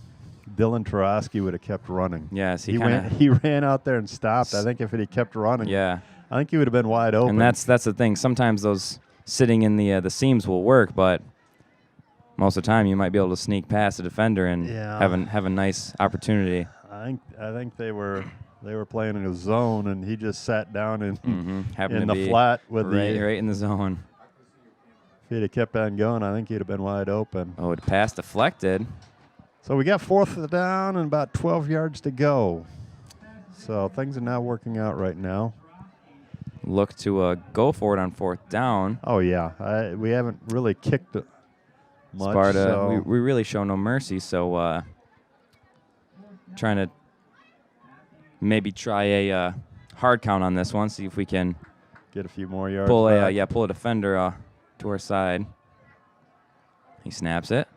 Tarosky would have kept running. Yes, he ran out there and stopped. I think if he kept running, yeah, I think he would have been wide open. And that's the thing. Sometimes those sitting in the seams will work, but most of the time you might be able to sneak past the defender and have a nice opportunity. I think they were playing in a zone, and he just sat down in the flat with right in the zone. If he'd have kept on going, I think he'd have been wide open. Oh, the pass deflected. So we got 4th down and about 12 yards to go. So things are now working out right now. Look to go for it on 4th down. Oh, yeah. We haven't really kicked it much. Sparta, so we really show no mercy, so trying to maybe try a hard count on this one, see if we can get a few more yards. Pull a defender to our side. He snaps it.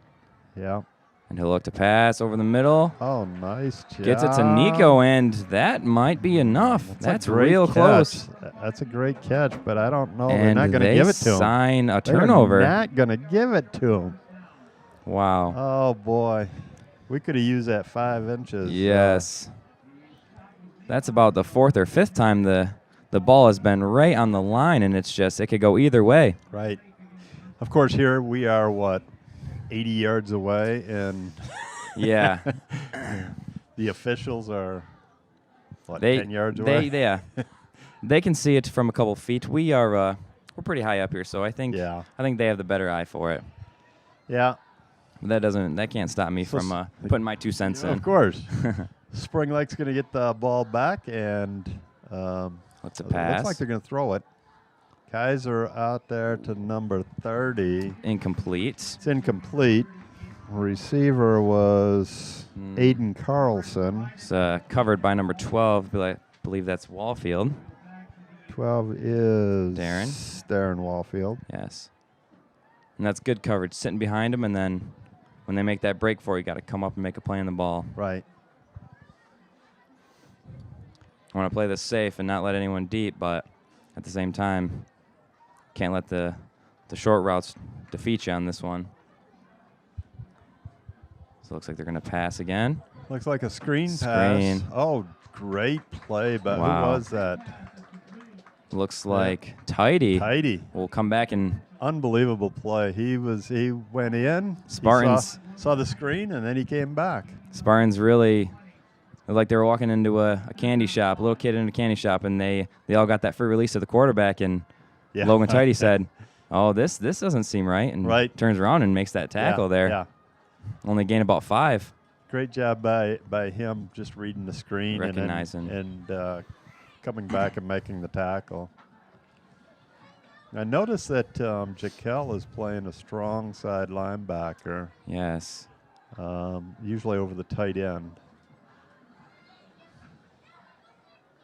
Yeah. And he'll look to pass over the middle. Oh, nice job. Gets it to Nico, and that might be enough. That's real close. That's a great catch, but I don't know. And they're not going to give it to him. Sign a turnover. They're not going to give it to him. Wow. Oh, boy. We could have used that 5 inches. Yes. That's about the 4th or 5th time the ball has been right on the line, and it could go either way. Right. Of course, here we are, 80 yards away, and yeah, the officials are 10 yards away. They can see it from a couple feet. We're pretty high up here, so I think they have the better eye for it. Yeah. But that can't stop me from putting my 2 cents in. Of course. Spring Lake's going to get the ball back, and what's a pass? Looks like they're going to throw it. Kaiser out there to number 30. Incomplete. It's incomplete. Receiver was Aiden Carlson. It's covered by number 12. I believe that's Wallfield. 12 is Darren Wallfield. Yes. And that's good coverage, sitting behind him, and then when they make that break for you, got to come up and make a play on the ball. Right. I want to play this safe and not let anyone deep, but at the same time, can't let the short routes defeat you on this one. So it looks like they're going to pass again. Looks like a screen pass. Oh, great play, but who was that? Looks like Tidy. Tidy will come back and unbelievable play. He went in. Spartans saw the screen, and then he came back. Spartans really like they were walking into a candy shop, a little kid in a candy shop, and they all got that free release of the quarterback, and Logan Tidy said, "Oh, this doesn't seem right," and turns around and makes that tackle there. Yeah. Only gain about 5. Great job by him, just reading the screen, recognizing, and coming back and making the tackle. I noticed that Jaquel is playing a strong side linebacker. Yes. Usually over the tight end.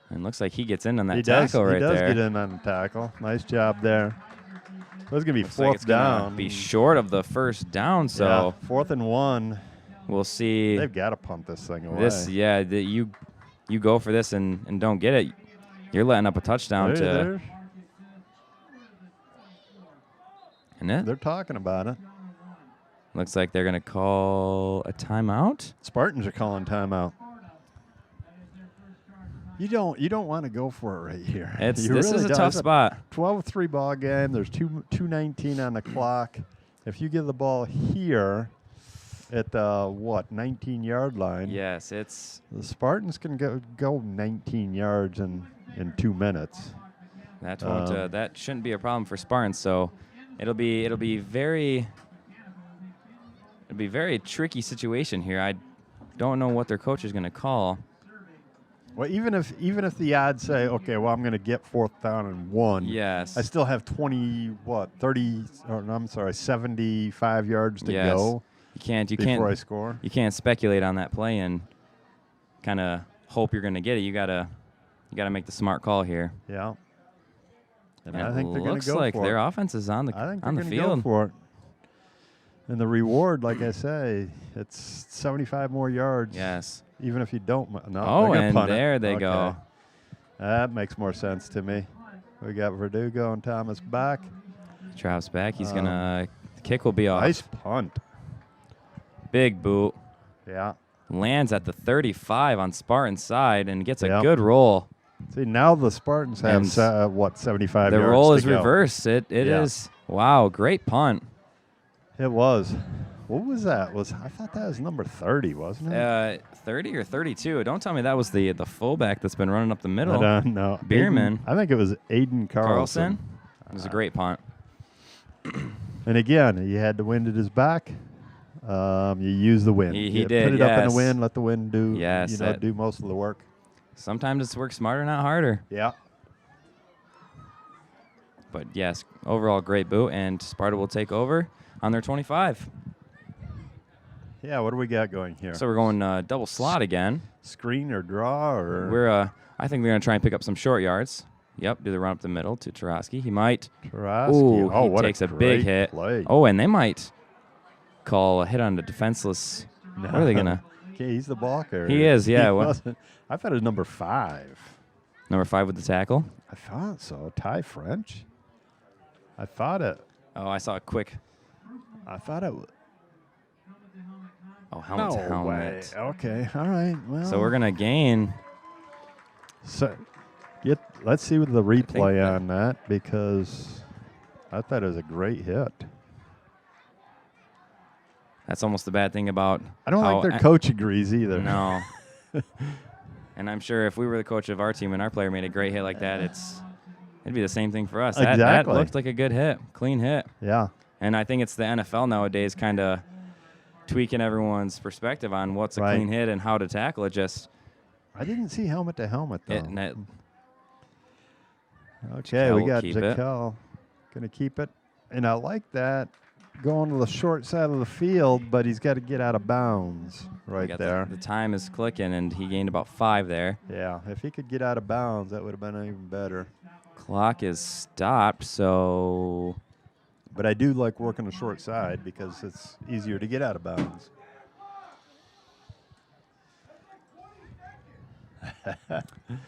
And looks like he gets in on that tackle right there. He does get in on the tackle. Nice job there. So it's going to be 4th down. Be short of the 1st down, so 4th and 1. We'll see. They've got to punt this thing away. You go for this and don't get it. You're letting up a touchdown They're talking about it. Looks like they're going to call a timeout. Spartans are calling timeout. You don't want to go for it right here. This is a tough spot. 12-3 ball game. There's 2:19 on the clock. If you give the ball here at the 19-yard line. Yes, it's the Spartans can go 19 yards in 2 minutes. That shouldn't be a problem for Spartans. So it'll be very tricky situation here. I don't know what their coach is going to call. Well, even if the odds say, okay, well, I'm going to get 4th down and 1. Yes. I still have 75 yards to Yes. go. Before I score. You can't speculate on that play and kind of hope you're going to get it. You gotta make the smart call here. Yeah. And I think they're going to go like for their it. offense is on the I think on they're the going to go field. for it. And the reward, like I say, it's 75 more yards. Yes. Even if you don't. No, Oh, they're gonna and punt it. there they Okay. go. That makes more sense to me. We got Verdugo and Thomas back. Travis back. He's gonna. The kick will be off. Nice punt. Big boot. Yeah. Lands at the 35 on Spartan's side and gets a Yep. good roll. See, now the Spartans have, And 75 The yards roll to is go. reversed. It Yeah. is. Wow, great punt. It was. What was that? I thought that was number 30, wasn't it? 30 or 32. Don't tell me that was the fullback that's been running up the middle. No. Bierman. I think it was Aiden Carlson. It was a great punt. And again, he had the wind at his back. You use the wind. He You did, Put it up in yes. the wind. Let the wind do. Yes, do most of the work. Sometimes it's work smarter, not harder. Yeah. But yes, overall great boot, and Sparta will take over on their 25. Yeah. What do we got going here? So we're going double slot again. Screen or draw or I think they're going to try and pick up some short yards. Yep, do the run up the middle to Tarosky. He might. Tarosky. Ooh, Oh, he what takes a great big hit. play. Oh, and they might call a hit on the defenseless. What are they going to? Okay, he's the blocker. He is, yeah. He What- wasn't. I thought it was number 5. Number 5 with the tackle. I thought so. Ty French. I thought it. Oh, I saw a quick. I thought it. Oh, helmet to No helmet. way. Okay. All right. Well. So we're going to gain. So, let's see with the replay that- on that because I thought it was a great hit. That's almost the bad thing about. I don't how think their coach agrees either. No. And I'm sure if we were the coach of our team and our player made a great hit like that, it'd be the same thing for us. That Exactly. looked like a good hit, clean hit. Yeah. And I think it's the NFL nowadays kind of tweaking everyone's perspective on what's a Right. clean hit and how to tackle it. Just I didn't see helmet to helmet though. it, Okay, Jaquel we will got keep it. Jaquel gonna keep it, and I like that going to the short side of the field, but he's got to get out of bounds right got there. The time is clicking, and he gained about 5 there. Yeah, if he could get out of bounds, that would have been even better. Clock is stopped, so But I do like working the short side because it's easier to get out of bounds.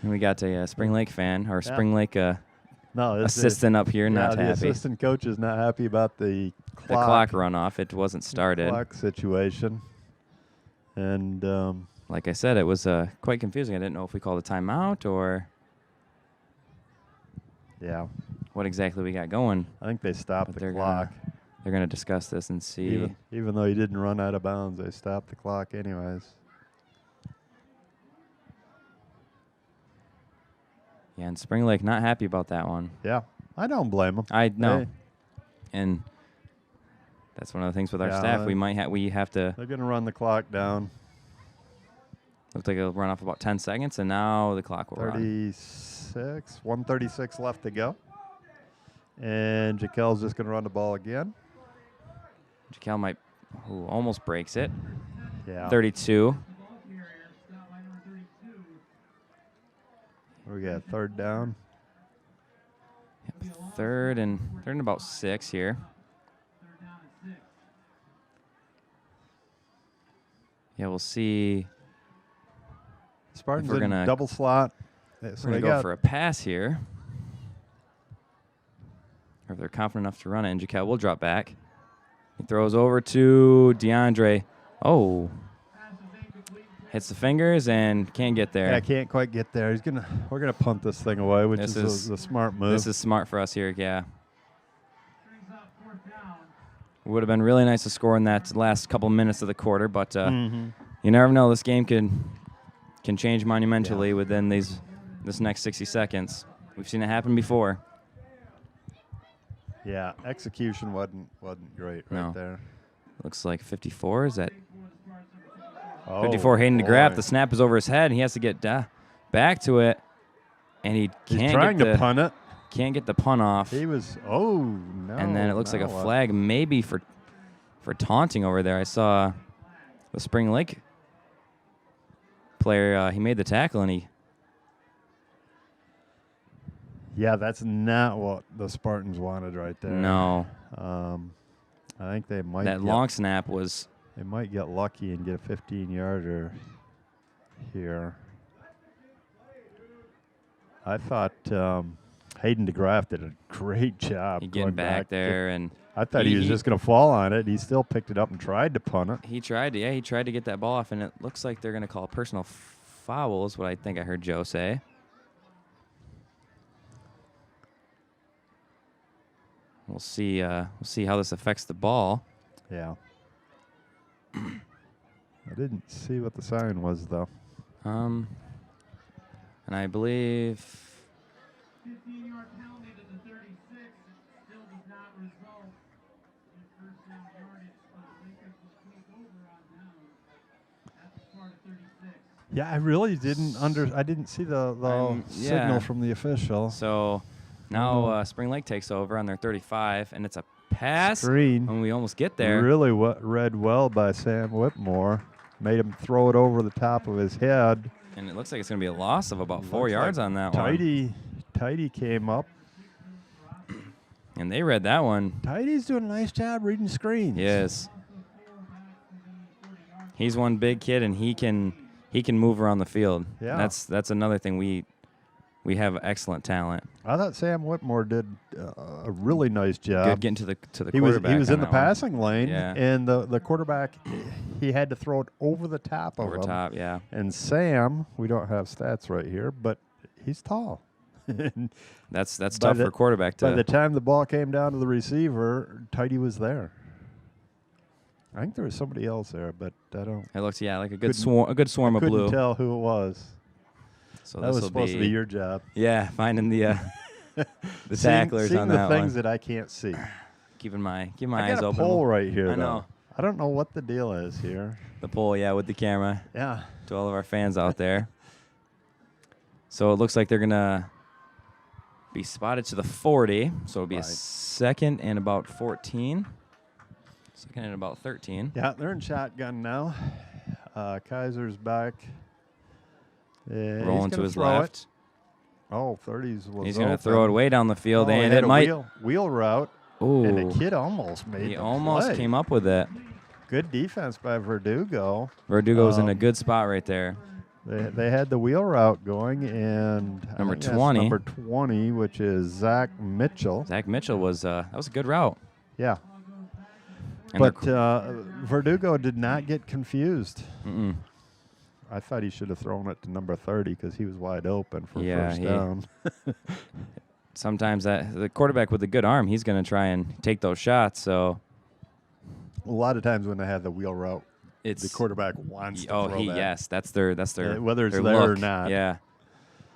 and we got a Spring Lake fan, or Yeah. Spring Lake No, assistant up here, not the happy. assistant coach is not happy about the The clock runoff, it wasn't started. clock situation. And Like I said, it was quite confusing. I didn't know if we called a timeout or yeah, what exactly we got going. I think they stopped But the they're clock. They're going to discuss this and see. Even though he didn't run out of bounds, they stopped the clock anyways. Yeah, and Spring Lake not happy about that one. Yeah, I don't blame him. I know. Hey, And that's one of the things with our Yeah, staff. We have to. they're going to run the clock down. Looks like it'll run off about 10 seconds, and now the clock will run. 36, 136 left to go. And Jaquel's just going to run the ball again. Jaquel might, almost breaks it. Yeah. 32. We got third down. Third and about 6 here. Yeah, we'll see. Spartans we're in gonna- double slot. So We're they going to go got for a pass here. Or if they're confident enough to run it, and Jaquel will drop back. He throws over to DeAndre. Oh. Hits the fingers and can't get there. Yeah, can't quite get there. We're gonna punt this thing away, which This is is- the smart move. This is smart for us here, yeah. Would have been really nice to score in that last couple minutes of the quarter, but you never know. This game can change monumentally within this next 60 seconds. We've seen it happen before. Yeah, execution wasn't great right No. there. Looks like 54. Is that Oh, 54? Hayden DeGraff. boy. The snap is over his head, and he has to get back back to it, and He's can't trying get to punt it. Can't get the punt off. He was, oh, no. And then it looks like a now what? flag maybe for taunting over there. I saw the Spring Lake player, he made the tackle, and he... Yeah, that's not what the Spartans wanted right there. No. I think they might That long snap was... They might get lucky and get a 15-yarder here. I thought Hayden DeGraff did a great job Getting going back there, and I thought he was just going to fall on it. He still picked it up and tried to punt it. he tried to. Yeah, he tried to get that ball off, and it looks like they're going to call a personal foul, is what I think I heard Joe say. We'll see. We'll see how this affects the ball. Yeah. I didn't see what the sign was, though. And I believe 15-yard penalty to the 36. It still does not result in first down yardage, but Lakers will take over on down at the Sparta 36. Yeah, I really didn't I didn't see the signal yeah. from the official. so. Now Spring Lake takes over on their 35, and it's a pass. Screen. When we almost get there. Really read well by Sam Whitmore. Made him throw it over the top of his head. And it looks like it's going to be a loss of about 4 yards on that Tidy came up. And they read that one. Tidy's doing a nice job reading screens. Yes. He's one big kid, and he can move around the field. Yeah. That's another thing. We have excellent talent. I thought Sam Whitmore did a really nice job. Good getting to the He was quarterback. in the passing lane, Yeah. and the quarterback, he had to throw it over the top of Over him. top, yeah. And Sam, we don't have stats right here, but he's tall. That's tough for a quarterback to. By the time the ball came down to the receiver, Tidy was there. I think there was somebody else there, but I don't. It looks like a good swarm of blue. Couldn't tell who it was. So that was supposed to be your job. Yeah, finding the tacklers seeing on the that things one. that I can't see. Keeping my I eyes got a open. poll right here, I though. know. I don't know what the deal is here. The poll, yeah, with the camera. Yeah. To all of our fans out there. So it looks like they're gonna be spotted to the 40. So it'll be a second and about 14. Second and about 13. Yeah, they're in shotgun now. Kaiser's back. Rolling to his left. Oh, 30s was He's going to throw it way down the field, and it might. Wheel route. Ooh. And the kid almost made He the almost play. came up with it. Good defense by Verdugo. Verdugo's in a good spot right there. They had the wheel route going, and Number I think that's 20. number 20, which is Zach Mitchell. Zach Mitchell was that was a good route. Yeah. And But Verdugo did not get confused. Mm-mm. I thought he should have thrown it to number 30 because he was wide open for Yeah, first down. Sometimes the quarterback with a good arm, he's going to try and take those shots. So A lot of times when they have the wheel route, it's the quarterback wants to throw that. yes, that's their whether it's their there or look. not. Yeah,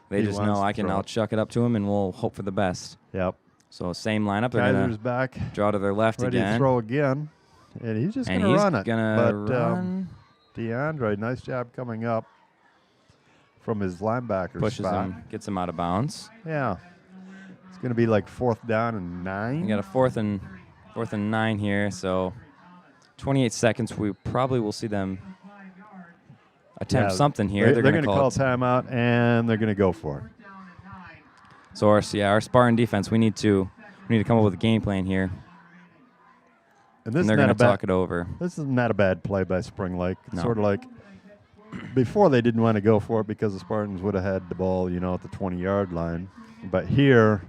they He just wants know to throw I'll it. chuck it up to him and we'll hope for the best. Yep. So same lineup. They're Kaiser's gonna back, draw to their left ready again. to throw again, and he's just And going to he's run it. gonna But run. DeAndre, nice job coming up from his linebacker Pushes spot. him, gets him out of bounds. Yeah. It's going to be like 4th down and 9. We got a fourth and 9 here, so 28 seconds. We probably will see them attempt something here. They're going to call timeout, and they're going to go for it. So our Spartan defense, we need to come up with a game plan here. And this And they're is going not to a talk it over. This is not a bad play by Spring Lake. It's No. sort of like before they didn't want to go for it because the Spartans would have had the ball, at the 20-yard line. But here,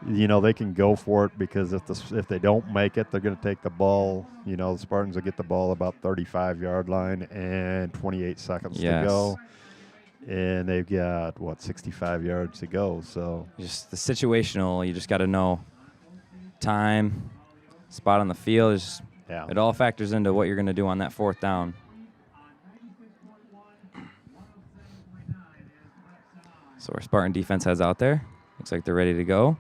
they can go for it because if they don't make it, they're going to take the ball. The Spartans will get the ball about 35-yard line and 28 seconds to go. And they've got, 65 yards to go. So Just the situational, you just got to know time, spot on the field. It all factors into what you're going to do on that 4th down. So our Spartan defense heads out there. Looks like they're ready to go.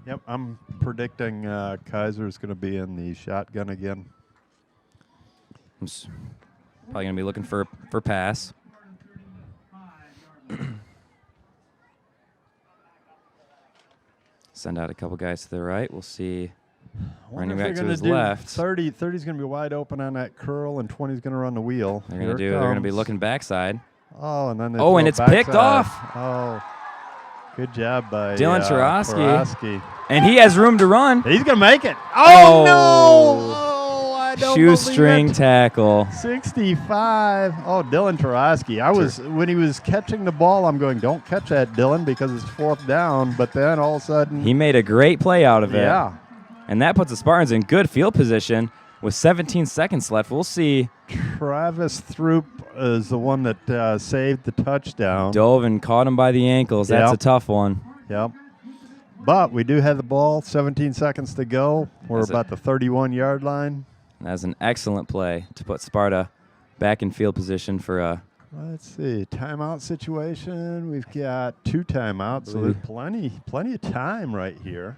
Yep, I'm predicting Kaiser's going to be in the shotgun again. Probably going to be looking for pass. Send out a couple guys to the right. We'll see. Running back to his left. 30's going to be wide open on that curl, and 20's going to run the wheel. They're going to be looking backside. Oh, and then and it's picked off. Oh, good job by Dylan Tarosky. Tarosky. And he has room to run. He's going to make it. Oh, no! Oh, I don't Shoestring believe it. tackle. 65. Oh, Dylan Tarosky. When he was catching the ball, I'm going, don't catch that, Dylan, because it's 4th down. But then all of a sudden. He made a great play out of it. Yeah. And that puts the Spartans in good field position with 17 seconds left. We'll see. Travis Throop is the one that saved the touchdown. Dove and caught him by the ankles. That's a tough one. Yep. But we do have the ball. 17 seconds to go. We're about the 31-yard line. That's an excellent play to put Sparta back in field position for a. Let's see. Timeout situation. We've got 2 timeouts, so there's plenty of time right here.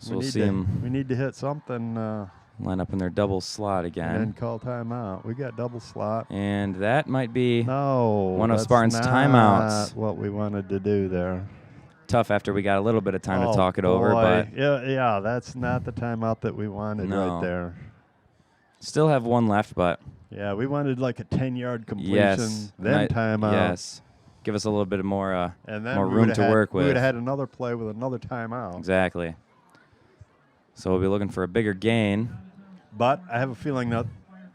So we'll see him. We need to hit something. Line up in their double slot again. And then call timeout. We got double slot. And that might be one of Spartan's timeouts. What we wanted to do there. Tough after we got a little bit of time to talk it over, but yeah, that's not the timeout that we wanted right there. Still have one left, but yeah, we wanted like a 10-yard completion, yes, then timeout. Yes, give us a little bit more and then more room to work with. We would have had another play with another timeout. Exactly. So we'll be looking for a bigger gain. But I have a feeling that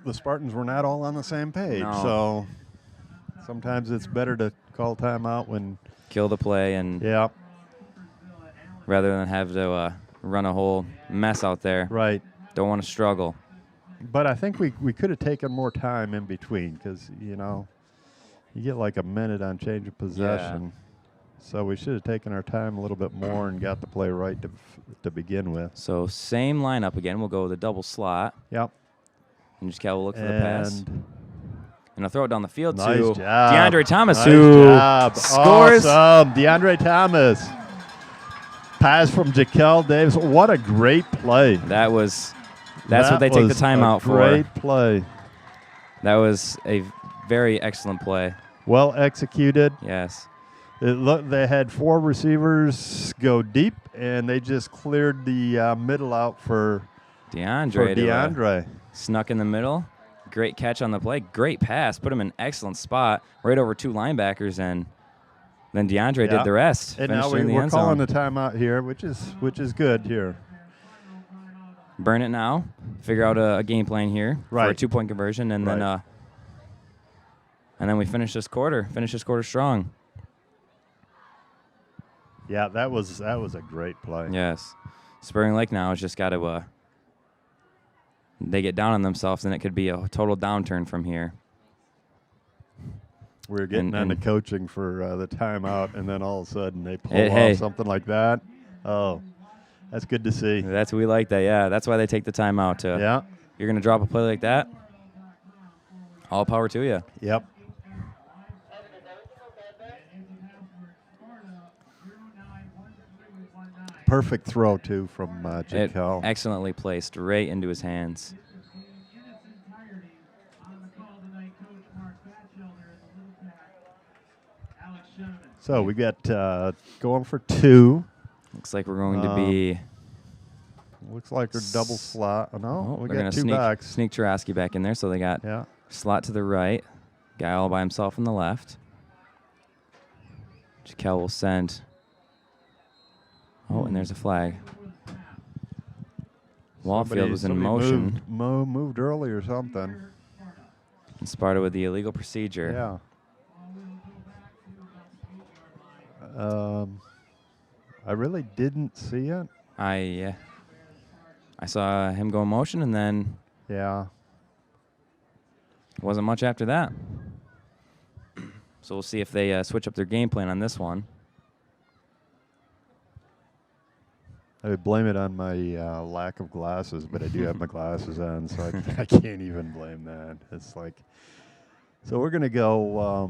the Spartans were not all on the same page. No. So sometimes it's better to call timeout when kill the play and rather than have to run a whole mess out there. Right. Don't want to struggle. But I think we could have taken more time in between because, you get like a minute on change of possession. Yeah. So we should have taken our time a little bit more and got the play right to begin with. So same lineup again. We'll go with a double slot. Yep. And just will look for the pass. And I'll throw it down the field to DeAndre Thomas, who scores. Awesome. DeAndre Thomas. Pass from Jaquel Davis. What a great play. That's what they take the timeout for. Great play. That was a very excellent play. Well executed. Yes. They had 4 receivers go deep, and they just cleared the middle out for DeAndre. Snuck in the middle. Great catch on the play. Great pass. Put him in an excellent spot right over 2 linebackers, and then DeAndre did the rest. And now we're calling the timeout here, which is good here. Burn it now. Figure out a game plan here for a 2-point conversion, and then we finish this quarter. Finish this quarter strong. Yeah, that was a great play. Yes. Spring Lake now has just got to they get down on themselves, and it could be a total downturn from here. We're getting on the coaching for the timeout, and then all of a sudden they pull off something like that. Oh, that's good to see. We like that, yeah. That's why they take the timeout. You're going to drop a play like that? All power to you. Yep. Perfect throw, too, from Jaquel. Excellently placed right into his hands. So we got going for 2. Looks like we're going to be... Looks like they're double slot. Oh, no, we got 2 backs. Sneak Tarosky back in there, so they got slot to the right. Guy all by himself on the left. Jaquel will send... Oh, and there's a flag. Wallfield was in motion. Moved early or something. And Sparta with the illegal procedure. Yeah. I really didn't see it. I saw him go in motion, and then wasn't much after that. So we'll see if they switch up their game plan on this one. I would blame it on my lack of glasses, but I do have my glasses on, so I can't even blame that. It's like, so we're going to go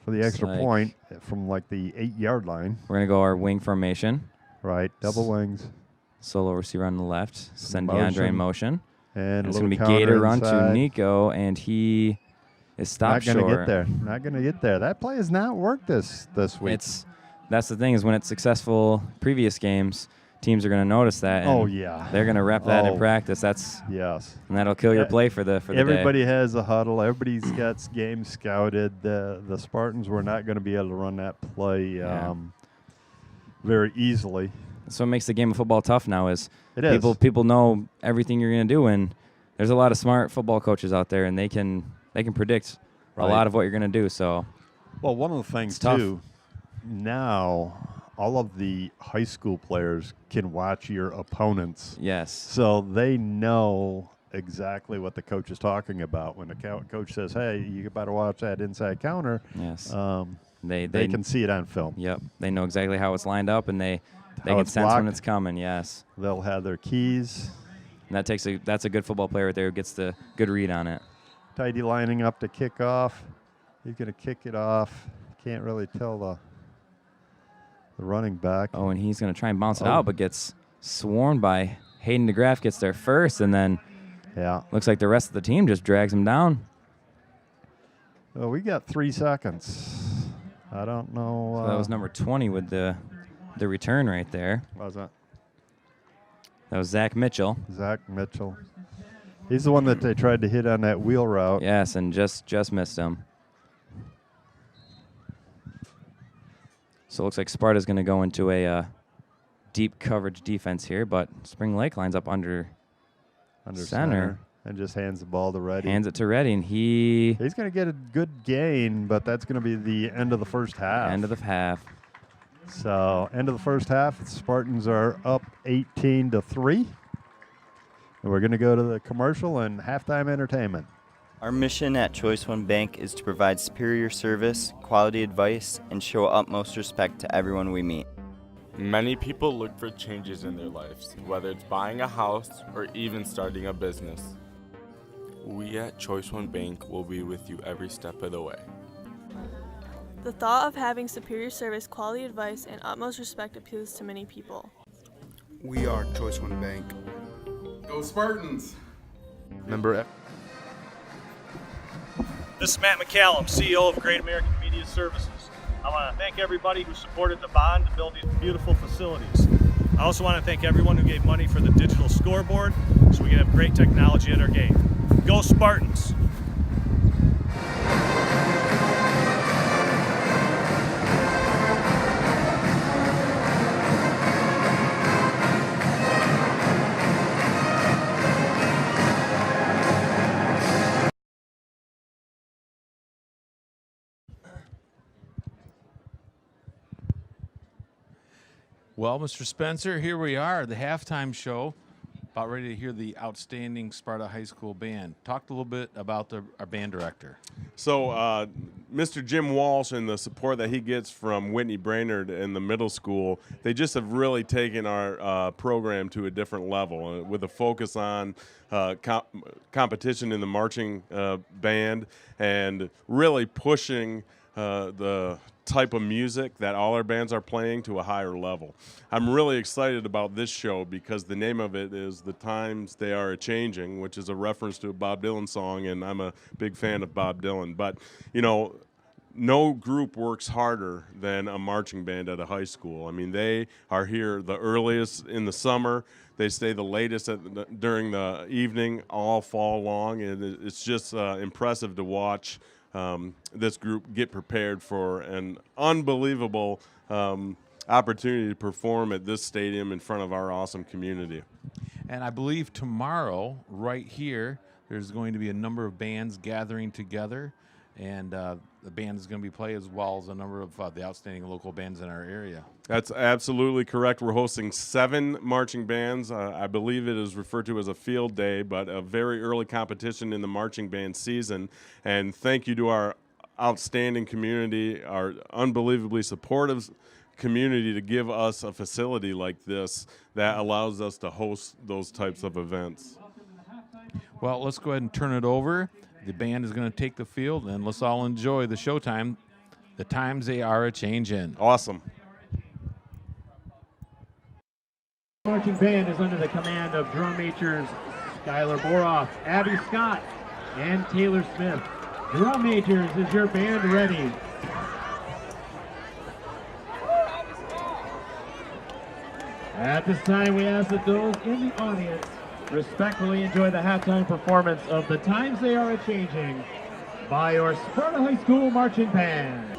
for the extra point from like the 8-yard line. We're going to go our wing formation. Right, double wings. Solo receiver on the left. Send Motion. DeAndre in motion. And It's a going to be little Gator counter run to inside. Nico, and he is stopped Not going to short. get there. Not going to get there. That play has not worked this week. That's the thing, is when it's successful previous games, teams are going to notice that. And they're going to rep that in practice. Yes. And that'll kill your play for the day. Everybody has a huddle. Everybody's got games scouted. The Spartans were not going to be able to run that play very easily. That's what makes the game of football tough now. Is people know everything you're going to do, and there's a lot of smart football coaches out there, and they can predict a lot of what you're going to do. So, well, one of the things too, now all of the high school players can watch your opponents. Yes. So they know exactly what the coach is talking about when the coach says, "Hey, you better watch that inside counter." Yes. They can see it on film. Yep. They know exactly how it's lined up, and they can sense blocked. when it's coming. Yes. They'll have their keys. And that's a good football player right there who gets the good read on it. Tidy lining up to kick off. He's going to kick it off. Can't really tell the running back. Oh, and he's going to try and bounce it out, but gets swarmed by Hayden DeGraff, gets there first, and then looks like the rest of the team just drags him down. Well, we got 3 seconds. I don't know. So that was number 20 with the return right there. What was that? That was Zach Mitchell. Zach Mitchell. He's the one that they tried to hit on that wheel route. Yes, and just missed him. So it looks like Sparta's going to go into a deep coverage defense here, but Spring Lake lines up under center. And just hands the ball to Reddy. Hands it to Reddy, and he's going to get a good gain, but that's going to be the end of the first half. End of the half. So, end of the first half, the Spartans are up 18-3. And we're going to go to the commercial and halftime entertainment. Our mission at Choice One Bank is to provide superior service, quality advice, and show utmost respect to everyone we meet. Many people look for changes in their lives, whether it's buying a house or even starting a business. We at Choice One Bank will be with you every step of the way. The thought of having superior service, quality advice, and utmost respect appeals to many people. We are Choice One Bank. Go Spartans! Member F. This is Matt McCallum, CEO of Great American Media Services. I want to thank everybody who supported the bond to build these beautiful facilities. I also want to thank everyone who gave money for the digital scoreboard so we can have great technology at our game. Go Spartans! Well, Mr. Spencer, here we are, the halftime show. About ready to hear the outstanding Sparta High School band. Talk a little bit about our band director. So, Mr. Jim Walsh and the support that he gets from Whitney Brainerd in the middle school, they just have really taken our program to a different level with a focus on competition in the marching band and really pushing the type of music that all our bands are playing to a higher level. I'm really excited about this show because the name of it is The Times They Are A-Changing, which is a reference to a Bob Dylan song, and I'm a big fan of Bob Dylan. But, you know, no group works harder than a marching band at a high school. I mean, they are here the earliest in the summer. They stay the latest during the evening, all fall long, and it's just impressive to watch this group get prepared for an unbelievable opportunity to perform at this stadium in front of our awesome community. And I believe tomorrow, right here, there's going to be a number of bands gathering together, and the band is going to be playing as well as a number of the outstanding local bands in our area. That's absolutely correct. We're hosting 7 marching bands. I believe it is referred to as a field day, but a very early competition in the marching band season. And thank you to our outstanding community, our unbelievably supportive community to give us a facility like this that allows us to host those types of events. Well, let's go ahead and turn it over. The band is going to take the field, and let's all enjoy the showtime. The Times They Are A-Changin'. Awesome. marching band is under the command of drum majors Skylar Boroff, Abby Scott, and Taylor Smith. Drum majors, is your band ready? At this time, we ask that those in the audience respectfully enjoy the halftime performance of The Times They Are A-Changing by your Sparta High School Marching Band.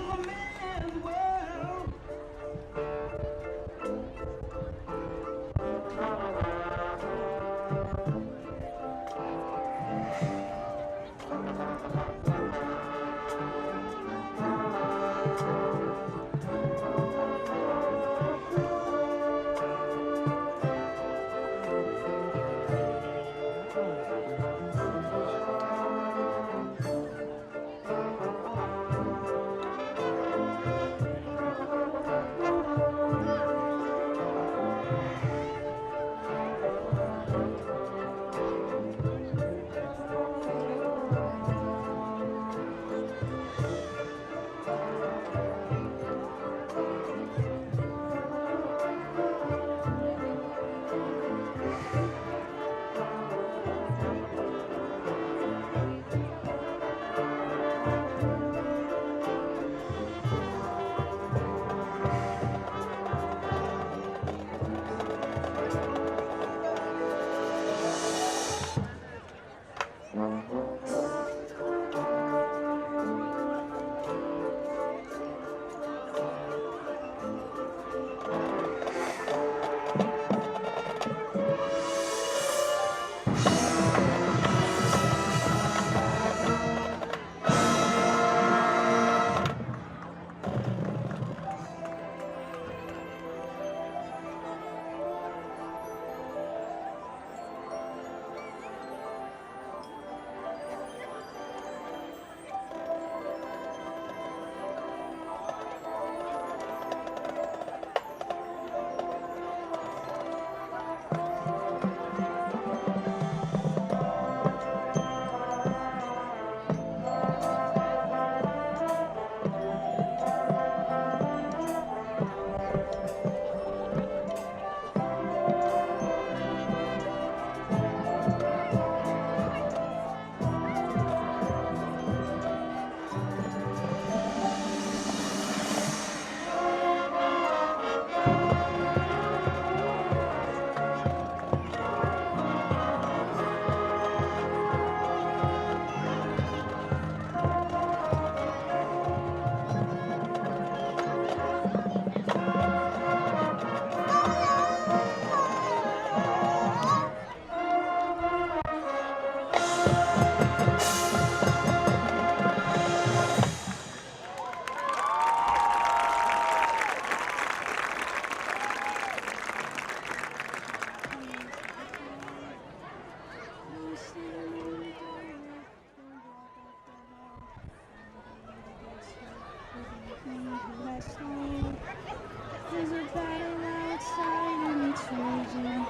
There's a battle outside and it's raging.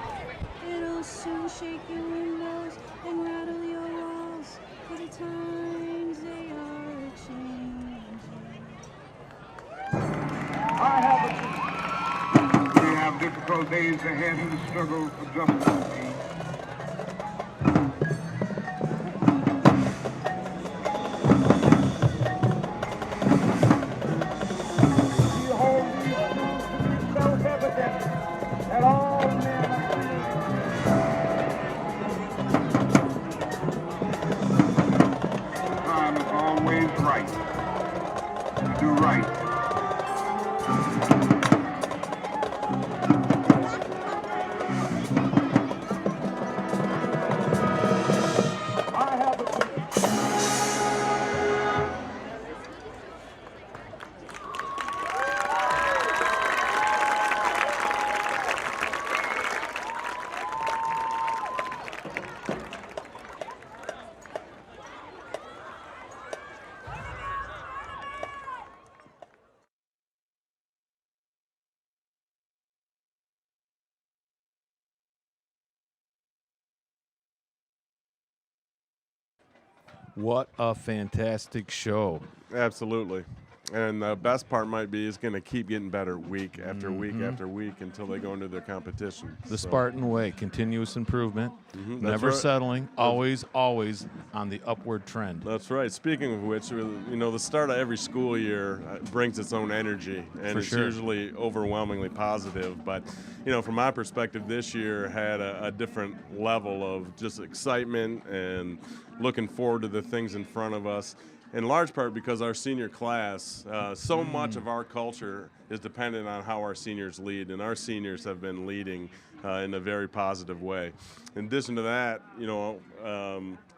It'll soon shake your windows and rattle your walls. For the times they are changing. We have difficult days ahead in the struggle for justice and peace. What a fantastic show. Absolutely. And the best part might be it's going to keep getting better week after week Mhm. after week until they go into their competition. The So- Spartan way, continuous improvement, Mhm, that's never right. settling, always on the upward trend. That's right. Speaking of which, the start of every school year brings its own energy, and For it's sure. usually overwhelmingly positive. But, from my perspective, this year had a different level of just excitement and looking forward to the things in front of us. In large part because our senior class, so much of our culture is dependent on how our seniors lead, and our seniors have been leading in a very positive way. In addition to that,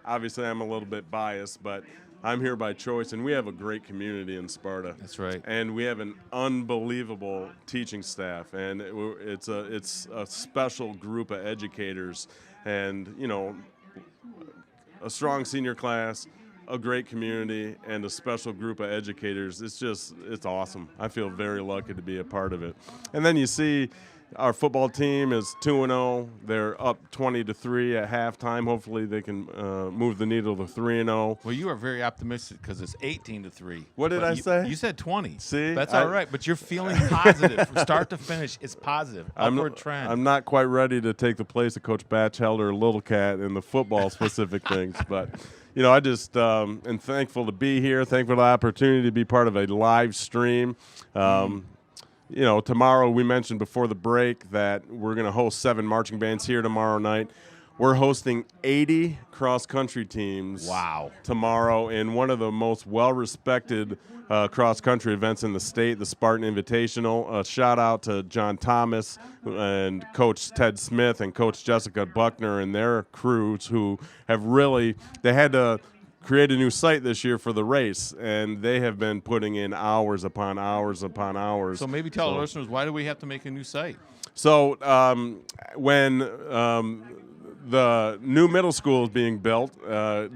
obviously I'm a little bit biased, but I'm here by choice, and we have a great community in Sparta. That's right. And we have an unbelievable teaching staff, and it's a special group of educators, and a strong senior class, a great community, and a special group of educators. It's awesome. I feel very lucky to be a part of it. And then you see our football team is 2-0. They're up 20-3 at halftime. Hopefully they can move the needle to 3-0. Well, you are very optimistic because it's 18-3. What did I say? You said 20. See? That's all right, but you're feeling positive. From start to finish, it's positive. Upward trend. I'm not quite ready to take the place of Coach Batchelder or Little Cat in the football-specific things, but I just am thankful to be here, thankful for the opportunity to be part of a live stream. Tomorrow we mentioned before the break that we're going to host 7 marching bands here tomorrow night. We're hosting 80 cross-country teams tomorrow in one of the most well-respected cross-country events in the state, the Spartan Invitational. A shout-out to John Thomas and Coach Ted Smith and Coach Jessica Buckner and their crews who have they had to create a new site this year for the race, and they have been putting in hours upon hours upon hours. So maybe tell our listeners, why do we have to make a new site? So when the new middle school is being built,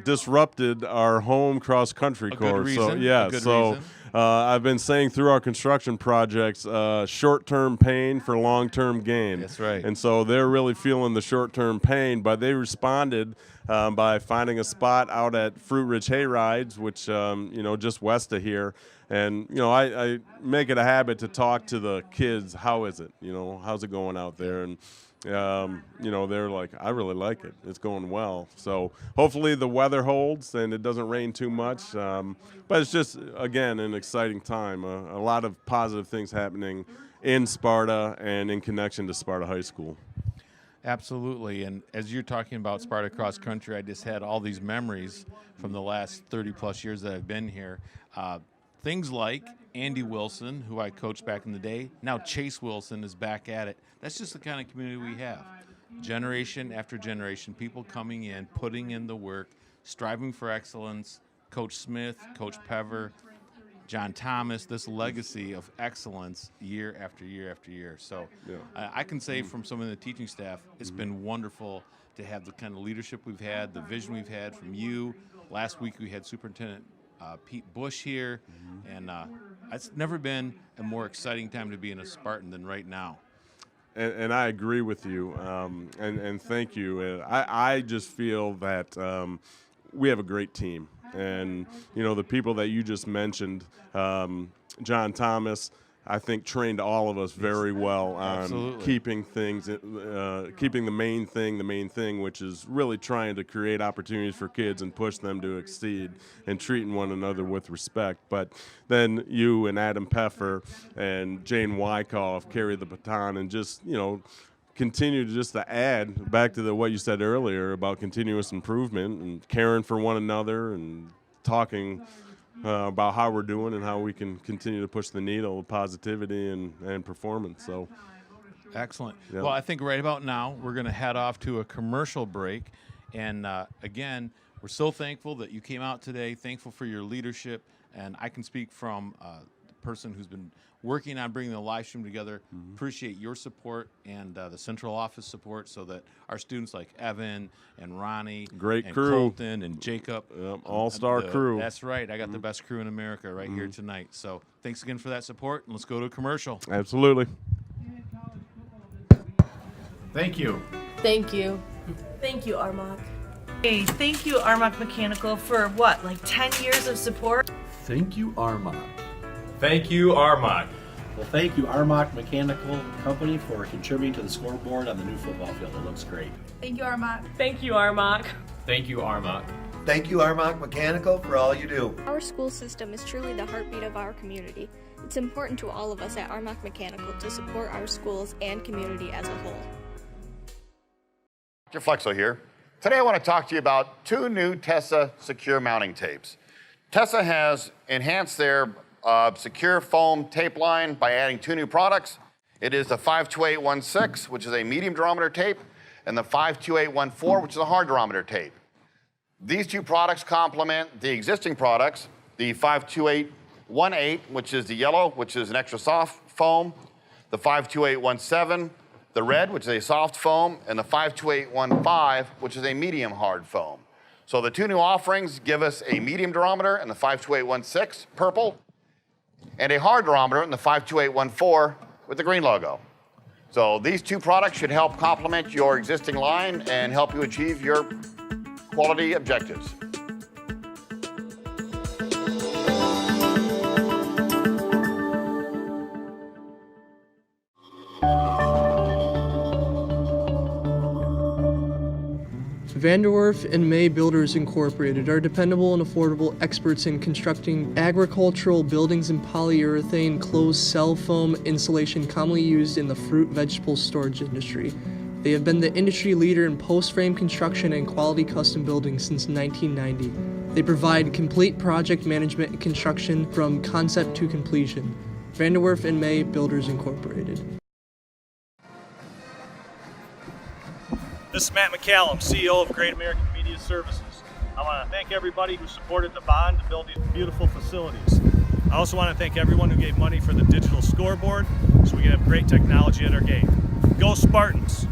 disrupted our home cross-country course. Reason. I've been saying through our construction projects, short-term pain for long-term gain. That's right. And so they're really feeling the short-term pain, but they responded by finding a spot out at Fruit Ridge Hay Rides, which, just west of here. And, I make it a habit to talk to the kids. How is it? How's it going out there? And, they're like, I really like it. It's going well. So hopefully the weather holds and it doesn't rain too much. But it's just, again, an exciting time. A lot of positive things happening in Sparta and in connection to Sparta High School. Absolutely. And as you're talking about Sparta Cross Country, I just had all these memories from the last 30-plus years that I've been here. Things like Andy Wilson, who I coached back in the day. Now Chase Wilson is back at it. That's just the kind of community we have. Generation after generation, people coming in, putting in the work, striving for excellence. Coach Smith, Coach Pever, John Thomas, this legacy of excellence year after year after year. So I can say from some of the teaching staff, it's been wonderful to have the kind of leadership we've had, the vision we've had from you. Last week we had Superintendent Pete Bush here, and it's never been a more exciting time to be in a Spartan than right now. And I agree with you, and thank you. I just feel that we have a great team. And, the people that you just mentioned, John Thomas, I think trained all of us very well on keeping things, keeping the main thing, which is really trying to create opportunities for kids and push them to exceed and treating one another with respect. But then you and Adam Peffer and Jane Wyckoff carry the baton and just, continue to add back to what you said earlier about continuous improvement and caring for one another and talking about how we're doing and how we can continue to push the needle of positivity and performance. So, excellent. Yeah. Well, I think right about now we're going to head off to a commercial break. And again, we're so thankful that you came out today, thankful for your leadership. And I can speak from the person who's been working on bringing the live stream together. Appreciate your support and the central office support so that our students like Evan and Ronnie, great and crew, Colton and Jacob, all-star crew. That's right. I got the best crew in America right here tonight. So thanks again for that support, and let's go to a commercial. Absolutely. Thank you. Thank you. Thank you, Armok. Hey, thank you, Armok Mechanical, for 10 years of support? Thank you, Armok. Thank you, Armagh. Well, thank you, Armagh Mechanical Company, for contributing to the scoreboard on the new football field. It looks great. Thank you, Armagh. Thank you, Armagh. Thank you, Armagh. Thank you, Armagh Mechanical, for all you do. Our school system is truly the heartbeat of our community. It's important to all of us at Armagh Mechanical to support our schools and community as a whole. Dr. Flexo here. Today I want to talk to you about two new Tessa secure mounting tapes. Tessa has enhanced their secure foam tape line by adding two new products. It is the 52816, which is a medium durometer tape, and the 52814, which is a hard durometer tape. These two products complement the existing products, the 52818, which is the yellow, which is an extra soft foam, the 52817, the red, which is a soft foam, and the 52815, which is a medium hard foam. So the two new offerings give us a medium durometer in the 52816, purple, and a hard durometer in the 52814 with the green logo. So these two products should help complement your existing line and help you achieve your quality objectives. Vanderwerf and May Builders Incorporated are dependable and affordable experts in constructing agricultural buildings and polyurethane closed cell foam insulation commonly used in the fruit vegetable storage industry. They have been the industry leader in post-frame construction and quality custom buildings since 1990. They provide complete project management and construction from concept to completion. Vanderwerf and May Builders Incorporated. This is Matt McCallum, CEO of Great American Media Services. I want to thank everybody who supported the bond to build these beautiful facilities. I also want to thank everyone who gave money for the digital scoreboard so we can have great technology at our game. Go Spartans!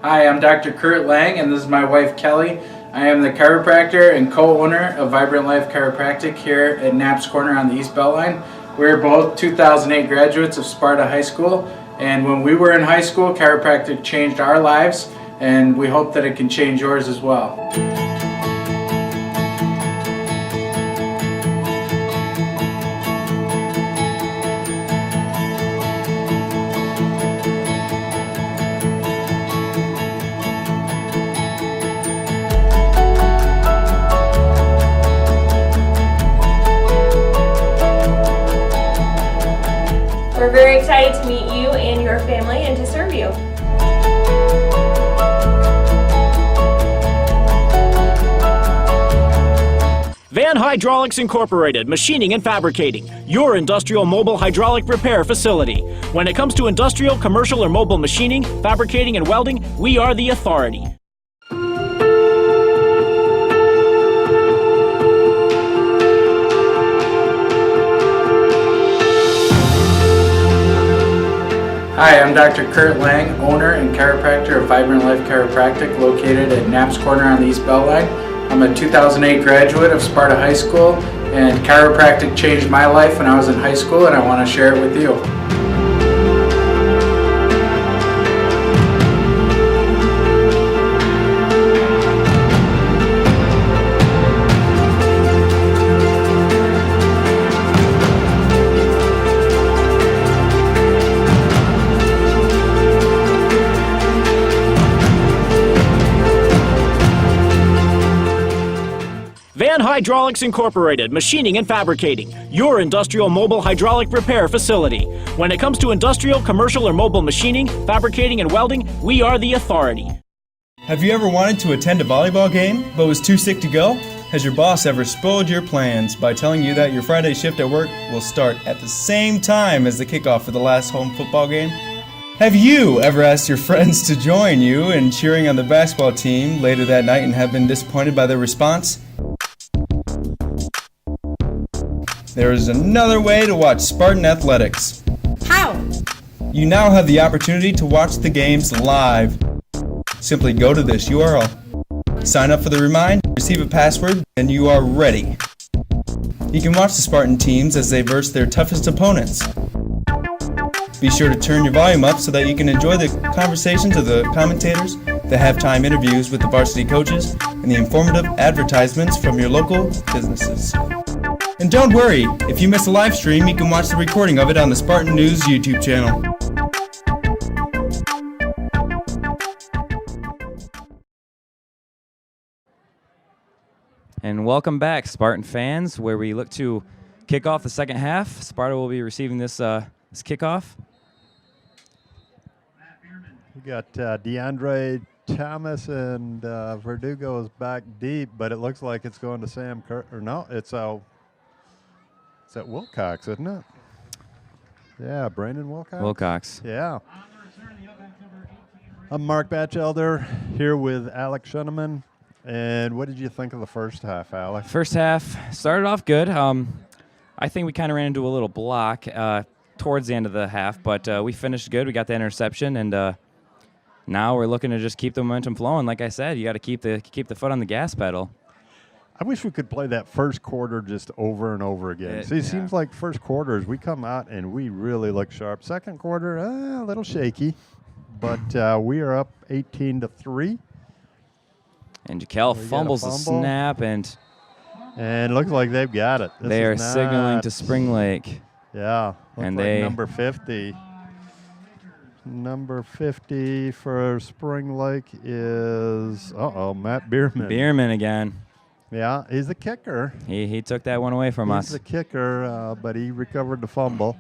Hi, I'm Dr. Kurt Lang, and this is my wife Kelly. I am the chiropractor and co-owner of Vibrant Life Chiropractic here at Knapp's Corner on the East Beltline. We're both 2008 graduates of Sparta High School, and when we were in high school, chiropractic changed our lives, and we hope that it can change yours as well. We're very excited to meet you and your family and to serve you. Van Hydraulics Incorporated, machining and fabricating, your industrial mobile hydraulic repair facility. When it comes to industrial, commercial, or mobile machining, fabricating, and welding, we are the authority. Hi, I'm Dr. Kurt Lang, owner and chiropractor of Vibrant Life Chiropractic, located at Knapp's Corner on the East Beltline. I'm a 2008 graduate of Sparta High School, and chiropractic changed my life when I was in high school, and I want to share it with you. Van Hydraulics Incorporated, machining and fabricating, your industrial mobile hydraulic repair facility. When it comes to industrial, commercial, or mobile machining, fabricating, and welding, we are the authority. Have you ever wanted to attend a volleyball game but was too sick to go? Has your boss ever spoiled your plans by telling you that your Friday shift at work will start at the same time as the kickoff for the last home football game? Have you ever asked your friends to join you in cheering on the basketball team later that night and have been disappointed by their response? There is another way to watch Spartan athletics. How? You now have the opportunity to watch the games live. Simply go to this URL, sign up for the remind, receive a password, and you are ready. You can watch the Spartan teams as they verse their toughest opponents. Be sure to turn your volume up so that you can enjoy the conversations of the commentators, the halftime interviews with the varsity coaches, and the informative advertisements from your local businesses. And don't worry, if you miss a live stream, you can watch the recording of it on the Spartan News YouTube channel. And welcome back, Spartan fans, where we look to kick off the second half. Sparta will be receiving this kickoff. We got DeAndre Thomas and Verdugo is back deep, but it looks like it's going to Sam or no, it's at Wilcox, isn't it? Yeah, Brandon Wilcox. Wilcox. Yeah. I'm Mark Batchelder here with Alex Shuneman. And what did you think of the first half, Alex? First half started off good. I think we kind of ran into a little block towards the end of the half, but we finished good. We got the interception, and now we're looking to just keep the momentum flowing. Like I said, you got to keep the foot on the gas pedal. I wish we could play that first quarter just over and over again. It seems like first quarters we come out and we really look sharp. Second quarter, a little shaky, but we are up 18-3. And Jaquel fumbles the snap, and it looks like they've got it. They are signaling to Spring Lake. Yeah, and like number 50. Number 50 for Spring Lake is Matt Bierman. Bierman again. Yeah, he's the kicker. He took that one away from us. He's the kicker, but he recovered the fumble.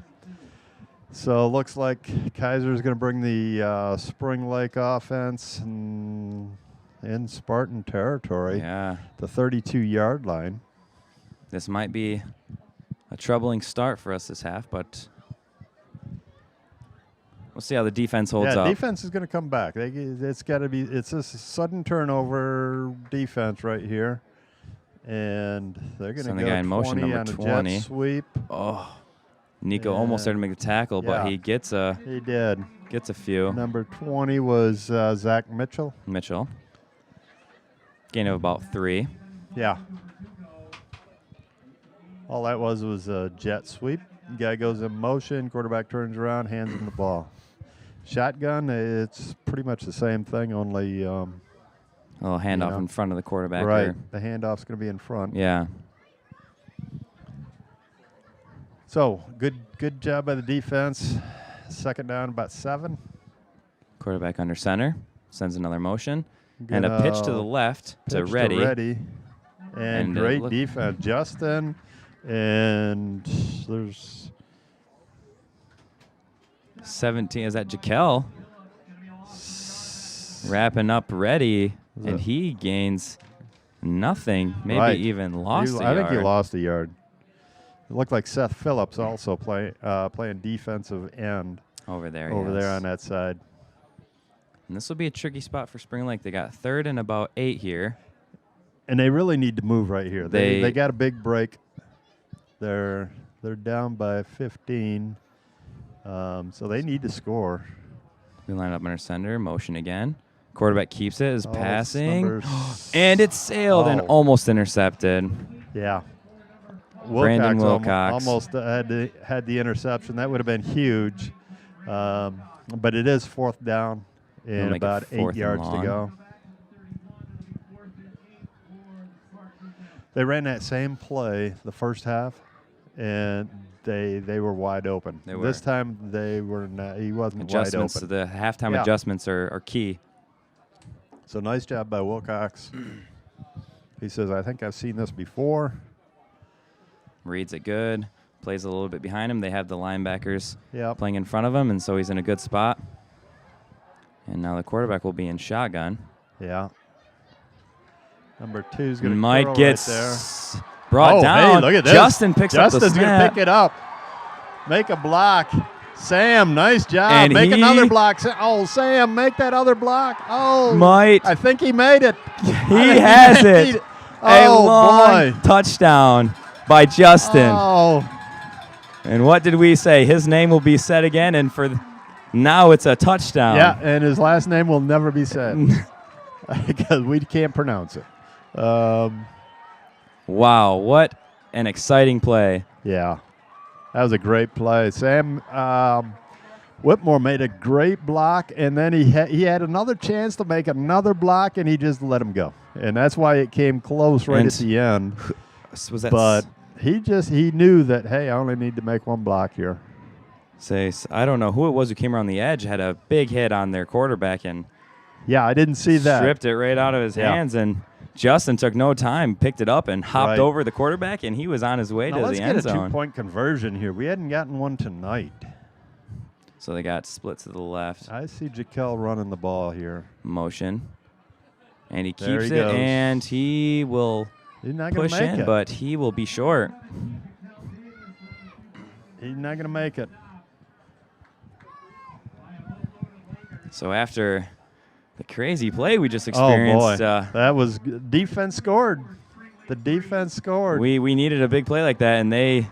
So it looks like Kaiser's going to bring the Spring Lake offense in Spartan territory. Yeah. The 32-yard line. This might be a troubling start for us this half, but we'll see how the defense holds up. Yeah, defense is going to come back. It's got to be. It's a sudden turnover defense right here, and they're going to go guy in motion, number 20. Jet sweep. Oh, Nico almost started to make the tackle, but he gets a. He did. Gets a few. Number 20 was Zach Mitchell. Gain of about 3. Yeah. All that was a jet sweep. Guy goes in motion, quarterback turns around, hands him the ball. Shotgun, it's pretty much the same thing, only a little handoff in front of the quarterback. Right. The handoff's going to be in front. Yeah. So, good job by the defense. Second down, about 7. Quarterback under center, sends another motion. And a pitch to the left to Reddy. And great defense. Justin, and there's 17. Is that Jaquel? Wrapping up Reddy, and he gains nothing. Maybe even lost a yard. I think he lost a yard. It looked like Seth Phillips also playing defensive end. Over there on that side. And this will be a tricky spot for Spring Lake. They got 3rd and about 8 here. And they really need to move right here. They got a big break. They're down by 15. So they need to score. We line up under center, motion again. Quarterback keeps it, is passing. And it's sailed and almost intercepted. Yeah. Brandon Wilcox. Almost had the interception. That would have been huge. But it is 4th down. And about 8 yards to go. They ran that same play the first half, and they were wide open. This time they were not. He wasn't wide open. The halftime adjustments are key. So nice job by Wilcox. He says, "I think I've seen this before." Reads it good. Plays a little bit behind him. They have the linebackers playing in front of him, and so he's in a good spot. And now the quarterback will be in shotgun. Yeah. Number 2's going to might get right brought down. Hey, look at this. Justin picks up the snap. Justin's going to pick it up. Make a block. Sam, nice job. And make another block. Oh, Sam, make that other block. Oh, I think he made it. He has it. A long touchdown by Justin. Oh. And what did we say? His name will be said again, and for now it's a touchdown. Yeah, and his last name will never be said because we can't pronounce it. Wow, what an exciting play. Yeah, that was a great play. Sam Whitmore made a great block, and then he had another chance to make another block, and he just let him go. And that's why it came close right at the end. Was that but he knew that, hey, I only need to make one block here. I don't know who it was who came around the edge, had a big hit on their quarterback, and yeah, I didn't see that. Stripped it right out of his hands, and Justin took no time, picked it up, and hopped over the quarterback, and he was on his way to the end zone. Let's get a 2-point conversion here. We hadn't gotten one tonight. So they got split to the left. I see Jaquel running the ball here. Motion. And he There keeps he it, goes. and he will He's not gonna push make in, it. but he will be short. He's not going to make it. So after the crazy play we just experienced. Oh, boy. That was defense scored. The defense scored. We needed a big play like that, and they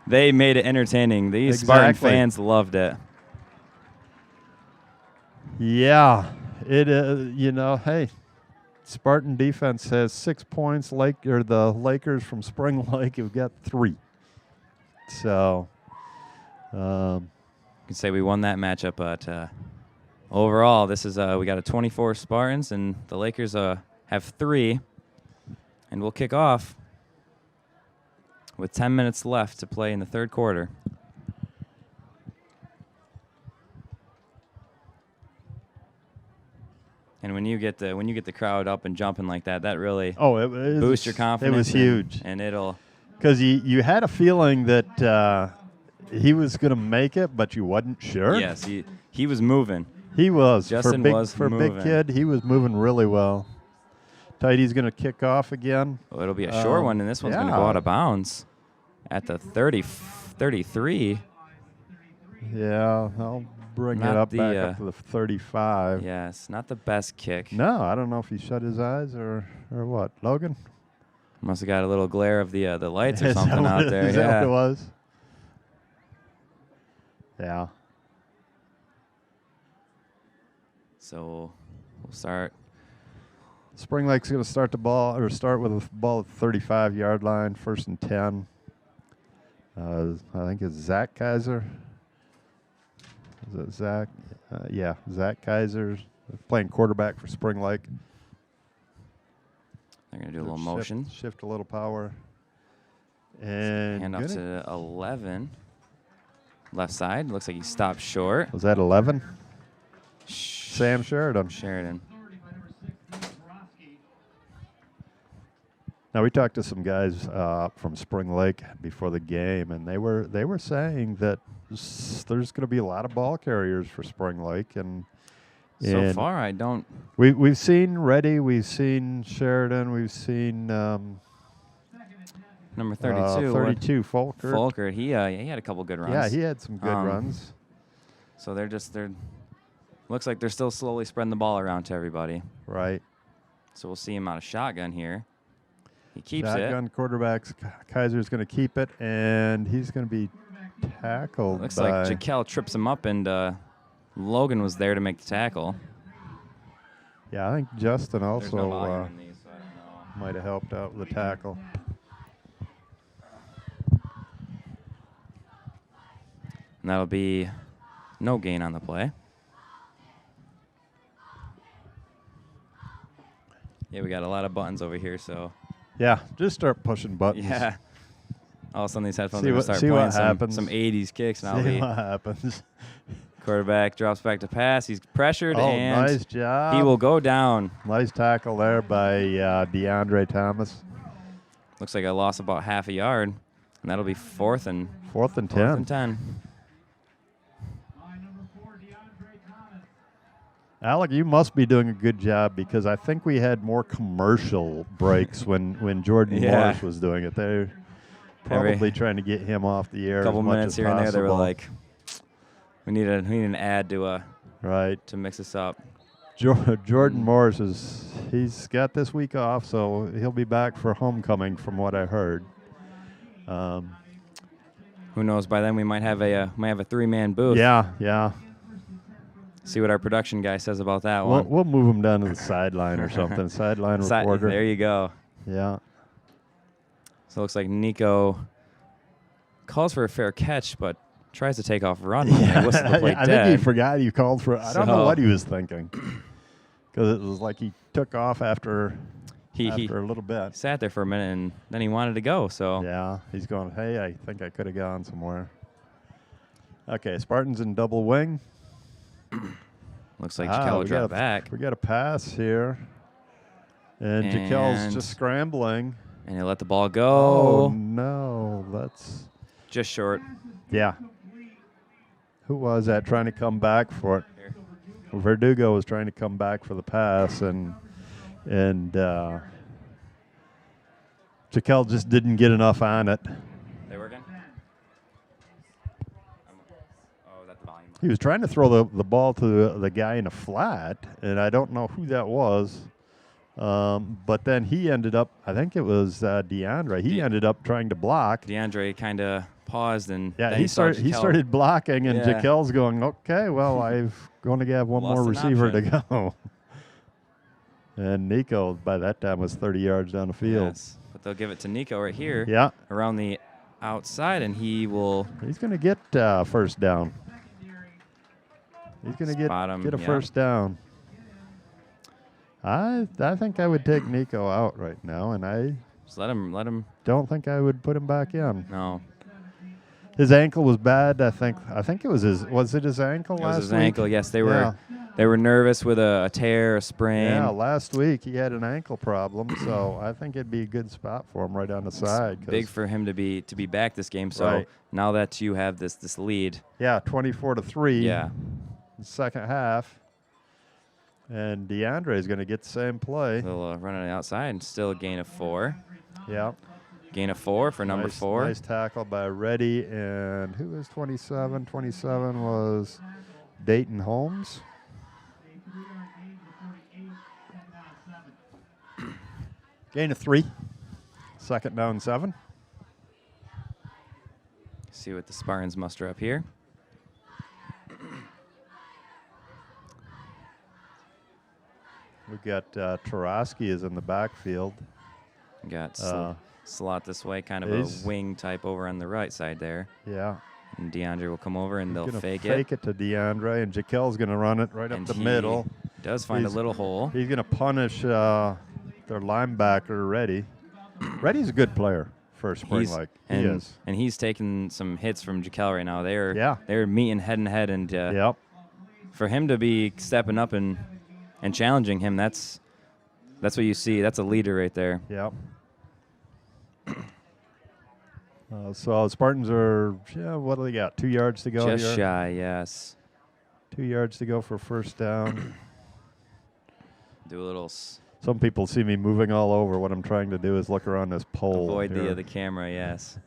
made it entertaining. These Spartan fans loved it. Yeah. Hey, Spartan defense has 6 points. The Lakers from Spring Lake have got 3. So, you can say we won that matchup, but overall, this is we got a 24 Spartans, and the Lakers have 3, and we'll kick off with 10 minutes left to play in the third quarter. And when you get the crowd up and jumping like that, that really boosts your confidence. It was huge, and it'll because you had a feeling that he was going to make it, but you wasn't sure. Yes, he was moving. He was. Justin for a big kid, he was moving really well. Tidy's going to kick off again. Well, it'll be a short one, and this one's going to go out of bounds at the 33. Yeah, I'll bring it up back up to the 35. Yes, not the best kick. No, I don't know if he shut his eyes or what. Logan? Must have got a little glare of the lights or something out there. Is that what it was? Yeah. So we'll start. Spring Lake's going to start with a ball at the 35-yard line, 1st and 10. I think it's Zach Kaiser. Is it Zach? Yeah, Zach Kaiser playing quarterback for Spring Lake. They're going to do a little motion. Shift a little power. And hand off to 11. Left side. Looks like he stopped short. Was that 11? Sam Sheridan. Now, we talked to some guys from Spring Lake before the game, and they were saying that there's going to be a lot of ball carriers for Spring Lake, and so far I don't. We've seen Reddy, we've seen Sheridan, we've seen number 32. 32 Folkert. Folkert. He had a couple good runs. Yeah, he had some good runs. So they're looks like they're still slowly spreading the ball around to everybody. Right. So we'll see him out of shotgun here. He keeps shotgun quarterbacks. Kaiser's going to keep it, and he's going to be tackled. Looks like Jaquel trips him up, and Logan was there to make the tackle. Yeah, I think Justin also no volume in these, so I don't know. might have helped out with the tackle. And that'll be no gain on the play. Yeah, we got a lot of buttons over here, so. Yeah, just start pushing buttons. Yeah. All of a sudden, these headphones are going to start playing some 80s kicks. And See what happens. Quarterback drops back to pass. He's pressured, and nice job. he will go down. Nice tackle there by DeAndre Thomas. Looks like I lost about half a yard, and that'll be 4th and 10. Alec, you must be doing a good job because I think we had more commercial breaks when Jordan Morris was doing it. They're probably trying to get him off the air. A couple as much minutes as here and there, they were possible. like, we need an ad to to mix this up. Jordan Morris he's got this week off, so he'll be back for homecoming, from what I heard. Who knows? By then we might have a 3-man booth. Yeah. See what our production guy says about that one. We'll move him down to the sideline or something. Sideline reporter. There you go. Yeah. So it looks like Nico calls for a fair catch, but tries to take off running. Yeah. And whistle the play I dead. think he forgot he called for. I don't know So- what he was thinking, because it was like he took off after He a little bit. sat there for a minute, and then he wanted to go. So Yeah, he's going, hey, I think I could have gone somewhere. Okay, Spartans in double wing. looks like Jaquel we dropped back. We got a pass here. And Jaquel's just scrambling. And he'll let the ball go. Oh, no. That's just short. Yeah. Who was that trying to come back for it? Verdugo was trying to come back for the pass, and Jaquel just didn't get enough on it. They working? Oh, that's the volume. He was trying to throw the ball to the guy in a flat, and I don't know who that was. But then he ended up, I think it was DeAndre. He ended up trying to block. DeAndre kind of paused, and Yeah, then he started blocking, and Yeah. Jaquel's going, okay, well, I've going to have one Lost more an receiver option. to go. And Nico, by that time, was 30 yards down the field. Yes, but they'll give it to Nico right here. Yeah. Around the outside, and he will. He's going to get first down. He's going to get a yeah. first down. I think I would take Nico out right now, and I Just let him. don't think I would put him back in. No. His ankle was bad. I think it was his. Was it his ankle It last was his week? ankle. Yes, they Yeah. were nervous with a tear, a sprain. Yeah, last week he had an ankle problem, so I think it'd be a good spot for him right on the side. 'cause- Big for him to be back this game. So Right. now that you have this lead. Yeah, 24-3. Yeah. The second half. And DeAndre is going to get the same play. They'll run on the outside and still a gain of 4. Yeah. Gain of 4 for number 4. Nice tackle by Reddy. And who was 27? 27 was Dayton Holmes. Gain of 3. Second down 7. See what the Spartans muster up here. We got Tarosky is in the backfield. Got slot this way, kind of he's- a wing type over on the right side there. Yeah. And DeAndre will come over, and He's they'll gonna fake it to DeAndre, and Jaquel's going to run it right And up the he middle. does find a little hole. He's going to punish their linebacker, Reddy. Reddy's a good player for spring He's- like and, he is. And he's taking some hits from Jaquel right now. Yeah. They're meeting head and head, and Yep. for him to be stepping up and challenging him, that's what you see. That's a leader right there. Yep. So Spartans are, what do they got? 2 yards to go Just here? shy, yes. 2 yards to go for first down. Do a little Some people see me moving all over. What I'm trying to do is look around this pole. avoid here. the camera, yes.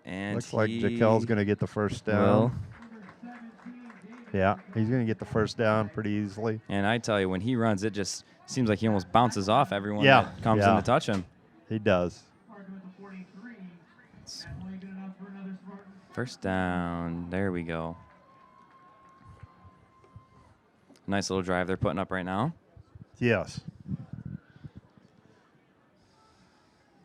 And Looks like Jaquel's going to get the first down. will. Yeah, he's going to get the first down pretty easily. And I tell you, when he runs, it just seems like he almost bounces off everyone Yeah, that comes yeah. in to touch him. He does. First down. There we go. Nice little drive they're putting up right now. Yes.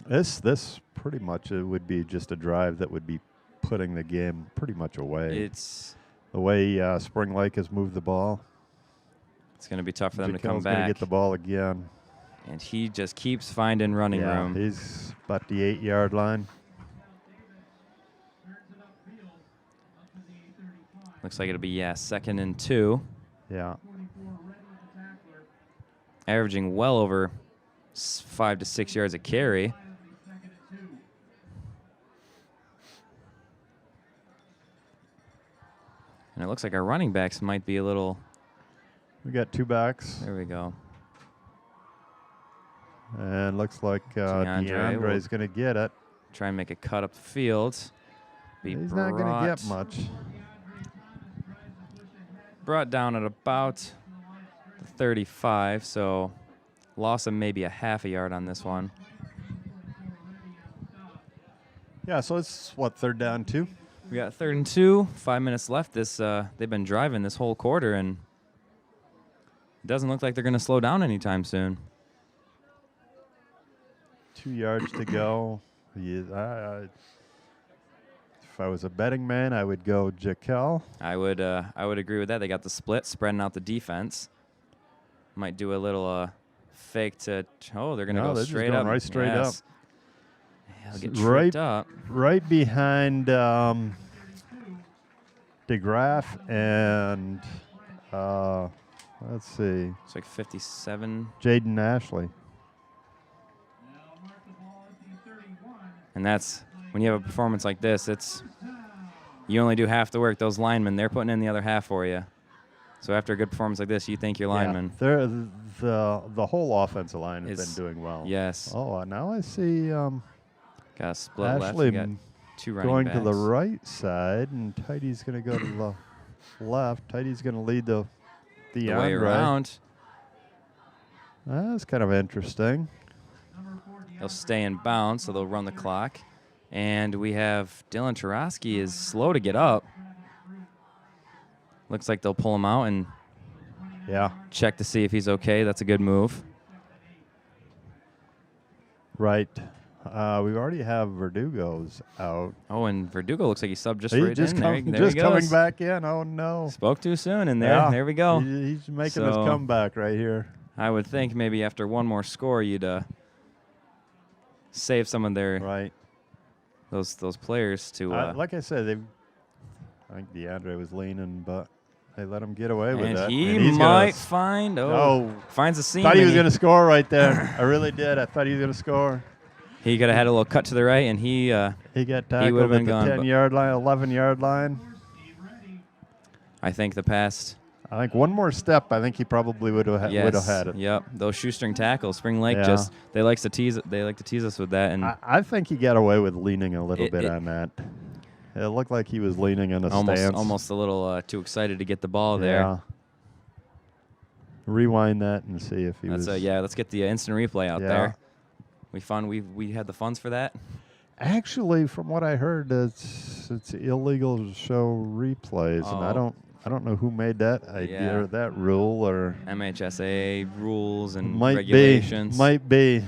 This pretty much would be just a drive that would be putting the game pretty much away. It's the way Spring Lake has moved the ball. It's going to be tough for them to come Jaquel's going to back. get the ball again. And he just keeps finding running room. He's about the 8-yard line. Looks like it'll be, 2nd and 2. Yeah. Averaging well over 5 to 6 yards a carry. And it looks like our running backs might be a little... We got 2 backs. There we go. And looks like DeAndre DeAndre is going to get it. Try and make a cut up the field. He's not going to get much. Brought down at about the 35, so loss of maybe a half a yard on this one. Yeah, so it's, what, 3rd down 2? We got 3rd and 2, 5 minutes left. They've been driving this whole quarter, and it doesn't look like they're going to slow down anytime soon. 2 yards to go. If I was a betting man, I would go Jekyll. I would agree with that. They got the split, spreading out the defense. Might do a little fake to. Oh, they're gonna go they're straight just going up. right straight up. They'll get tripped up. Right behind DeGraff and let's see. It's like 57. Jaden Ashley. And that's when you have a performance like this. You only do half the work. Those linemen, they're putting in the other half for you. So after a good performance like this, you think your linemen. Yeah, the whole offensive line has been doing well. Yes. Oh, now I see. Got a split Ashley left. You got 2 running going backs. to the right side, and Tidy's going to go to the left. Tidy's going to lead the way around. That's kind of interesting. They'll stay in bounds, so they'll run the clock. And we have Dylan Tarosky is slow to get up. Looks like they'll pull him out and check to see if he's okay. That's a good move. Right. We already have Verdugo's out. Oh, and Verdugo looks like he subbed just He's right just in. There he just goes. coming back in. Oh, no. Spoke too soon, and there we go. He's making his comeback right here. I would think maybe after one more score, you'd save some of their those players to. Like I said, I think DeAndre was leaning, but they let him get away with and that. He and might find. Finds a seam. Thought he was going to score right there. I really did. I thought he was going to score. He could have had a little cut to the right, and he got tackled he would have at been the gone. 10-yard line, 11-yard line. I think the past. I think one more step. I think he probably would have had it. Yep, those shoestring tackles. Spring Lake Yeah. they like to tease us with that, and I think he got away with leaning a little bit on that. It looked like he was leaning in a stance. Almost a little too excited to get the ball there. Rewind that and see if he was. Let's get the instant replay out there. We had the funds for that. Actually, from what I heard, it's illegal to show replays, and I don't know who made that idea or that rule or MHSA rules and might regulations. Might be.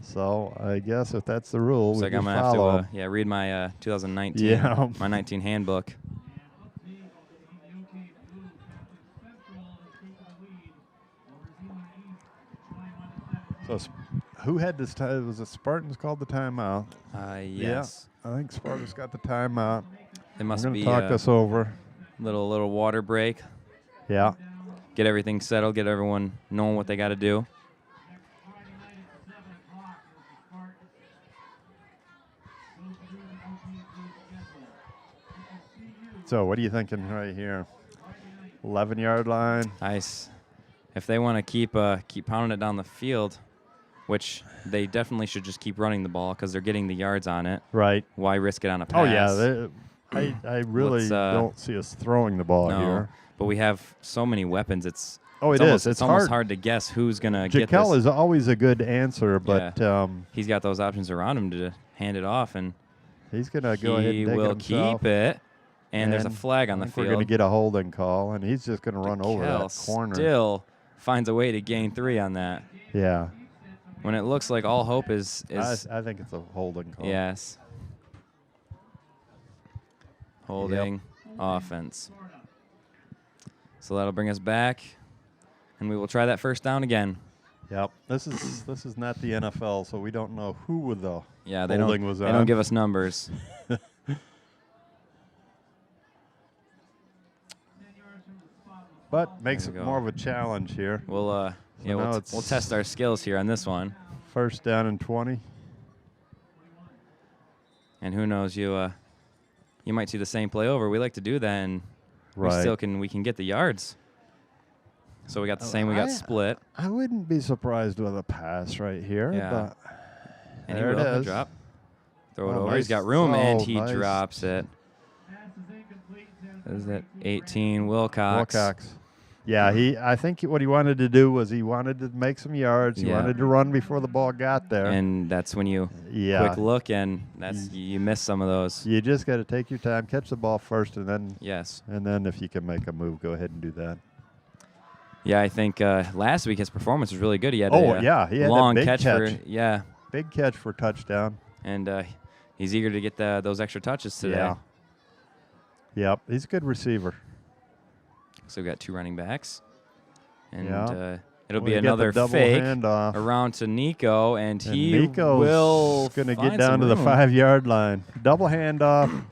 So I guess if that's the rule, Looks we like can I'm gonna follow. have to read my 2019 my 19 handbook. So who had this time? Was it Spartans called the timeout? Yes. Yeah, I think Spartans got the timeout. It must be talk us over. Little water break. Yeah. Get everything settled. Get everyone knowing what they got to do. So what are you thinking right here? 11-yard line. Nice. If they want to keep pounding it down the field, which they definitely should just keep running the ball because they're getting the yards on it. Right. Why risk it on a pass? Oh yeah, I really don't see us throwing the ball here. But we have so many weapons. It's It's almost hard to guess who's gonna get this. Jekyll is always a good answer, but he's got those options around him to hand it off, and he's gonna go ahead and take will it himself. keep it. And there's a flag on the field. We're gonna get a holding call, and he's just gonna run over that corner. Still finds a way to gain 3 on that. Yeah. When it looks like all hope is I think it's a holding call. Yes. Holding offense. So that'll bring us back, and we will try that first down again. Yep. This is not the NFL, so we don't know who the they holding was on. They don't give us numbers. But makes it more of a challenge here. We'll we'll test our skills here on this one. First down and 20. And who knows, you might see the same play over. We like to do that, and we can get the yards. So we got the same. We got split. I wouldn't be surprised with a pass right here. Yeah. But and there he will it is. drop. Throw it over. Nice. He's got room, and he nice. drops it. Is it 18? Wilcox. Yeah, I think what he wanted to do was he wanted to make some yards. He wanted to run before the ball got there. And that's when you quick look, and you miss some of those. You just got to take your time, catch the ball first, and then and then if you can make a move, go ahead and do that. Yeah, I think last week his performance was really good. He had he had long that big catch. Big catch for touchdown. And he's eager to get those extra touches today. Yeah. Yep, he's a good receiver. So we got 2 running backs. And Yeah. it'll We be get another the double fake handoff. around to Nico, and he Nico's will going to find get down some to the room. 5-yard line. Double handoff.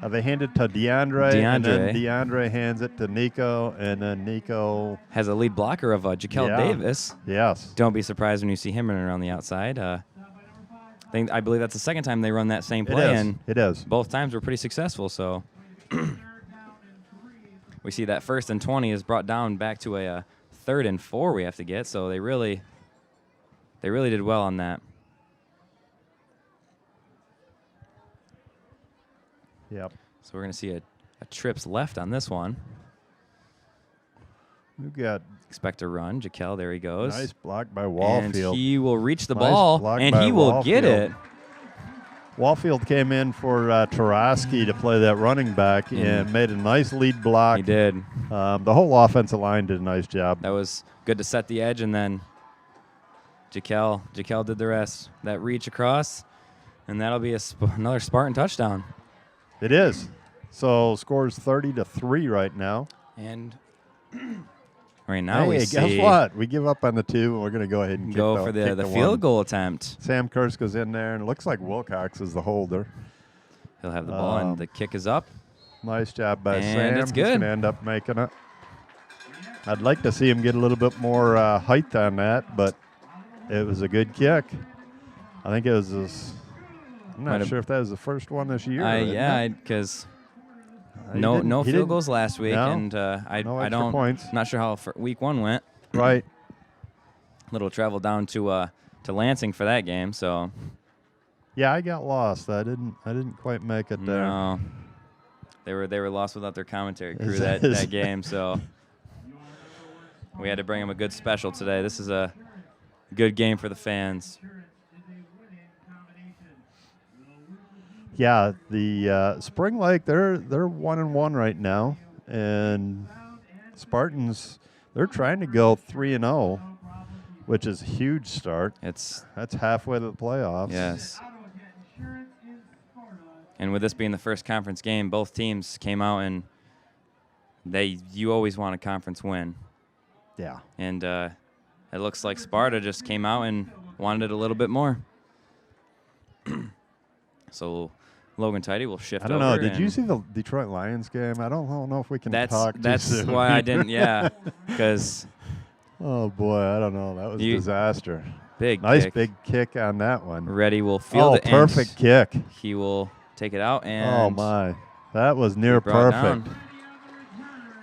They hand it to DeAndre, and then DeAndre hands it to Nico, and then Nico has a lead blocker of Jaquel Davis. Yes. Don't be surprised when you see him running around the outside. I believe that's the second time they run that same play, and it is. Both times were pretty successful. So we see that 1st and 20 is brought down back to a 3rd and 4 we have to get. So they really did well on that. Yep. So we're going to see a trips left on this one. We've got expect a run. Jaquel, there he goes. Nice block by Wallfield. And he will reach the Nice ball, block and by he will Wallfield. get it. Wallfield came in for Tarosky to play that running back and made a nice lead block. He did. The whole offensive line did a nice job. That was good to set the edge, and then Jaquel did the rest. That reach across, and that'll be another Spartan touchdown. It is. So scores 30-3 right now. And right now we see. Guess what? We give up on the 2, and we're going to go ahead and go for the field goal attempt. Sam Kurz goes in there, and it looks like Wilcox is the holder. He'll have the ball, and the kick is up. Nice job by Sam. And it's good. He's going to end up making it. I'd like to see him get a little bit more height on that, but it was a good kick. I think it was his. I'm not sure if that was the first one this year. Yeah, because no field goals last week, and I don't. Points. Not sure how week 1 went. Right. Little travel down to Lansing for that game, so. Yeah, I got lost. I didn't quite make it there. No, they were lost without their commentary crew that game, so we had to bring them a good special today. This is a good game for the fans. Yeah, the Spring Lake, they're 1-1 right now, and Spartans, they're trying to go 3-0, which is a huge start. That's halfway to the playoffs. Yes. And with this being the first conference game, both teams came out, and you always want a conference win. Yeah. And it looks like Sparta just came out and wanted it a little bit more. So Logan Tidy will shift over. I don't know. Did you see the Detroit Lions game? I don't know if we can talk too That's soon. why I didn't, because... Oh, boy, I don't know. That was a disaster. Nice kick. Big kick on that one. Reddy will field it. Perfect kick. He will take it out, and... Oh, my. That was near perfect. Down.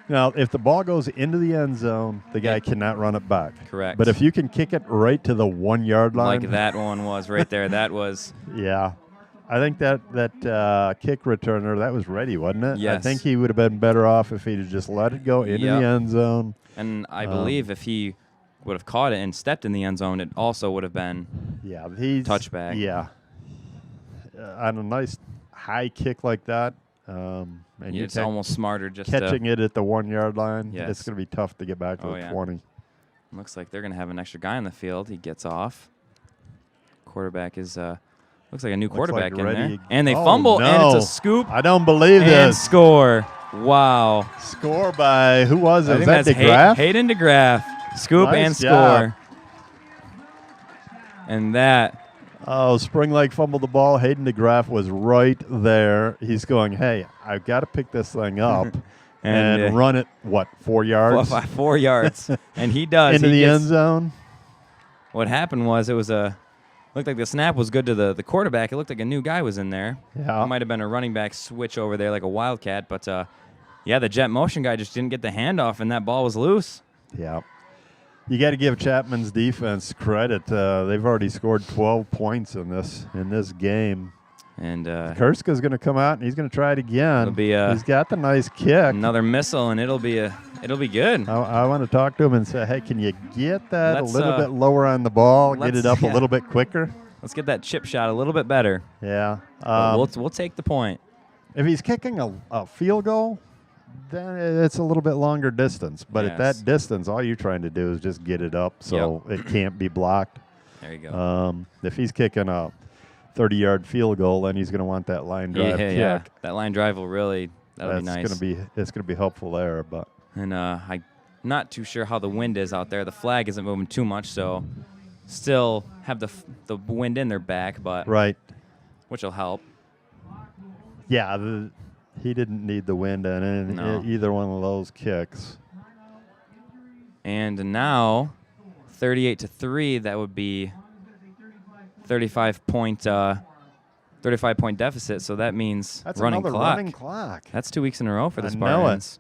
Now, if the ball goes into the end zone, the guy cannot run it back. Correct. But if you can kick it right to the 1-yard line. Like that one was right there. That was... Yeah. I think that kick returner, that was Reddy, wasn't it? Yes. I think he would have been better off if he'd just let it go into the end zone. And I believe if he would have caught it and stepped in the end zone, it also would have been touchback. Yeah. On a nice high kick like that, and it's almost smarter just catching it at the 1-yard line. Yes. It's going to be tough to get back to the 20. Looks like they're going to have an extra guy on the field. He gets off. Quarterback is looks like a new quarterback in there. And they fumble, and it's a scoop. I don't believe and this. Score. Wow. Score by, who was it? I Was think that that's DeGraff? Hayden DeGraff. Scoop Nice and job. score. And that. Oh, Spring Lake fumbled the ball. Hayden DeGraff was right there. He's going, hey, I've got to pick this thing up and run it, 4 yards? 4 yards. And he does. Into the end zone. What happened was looked like the snap was good to the quarterback. It looked like a new guy was in there. Yeah. It might have been a running back switch over there like a wildcat. But, the jet motion guy just didn't get the handoff, and that ball was loose. Yeah. You got to give Chapman's defense credit. They've already scored 12 points in this game. And Kurska's going to come out, and he's going to try it again. He's got the nice kick. Another missile, and it'll be good. I want to talk to him and say, hey, can you get that a little bit lower on the ball, get it up a little bit quicker? Let's get that chip shot a little bit better. Yeah. We'll take the point. If he's kicking a field goal, then it's a little bit longer distance. But at that distance, all you're trying to do is just get it up so it can't be blocked. There you go. If he's kicking a 30-yard field goal, then he's going to want that line drive kick. Yeah, that line drive will really, that'll be nice. It's going to be helpful there. But I'm not too sure how the wind is out there. The flag isn't moving too much, so still have the wind in their back, but right, which will help. Yeah, he didn't need the wind in either one of those kicks. And now, 38-3, that would be 35 point deficit. So that means that's running another clock. Running clock. That's 2 weeks in a row for the Spartans.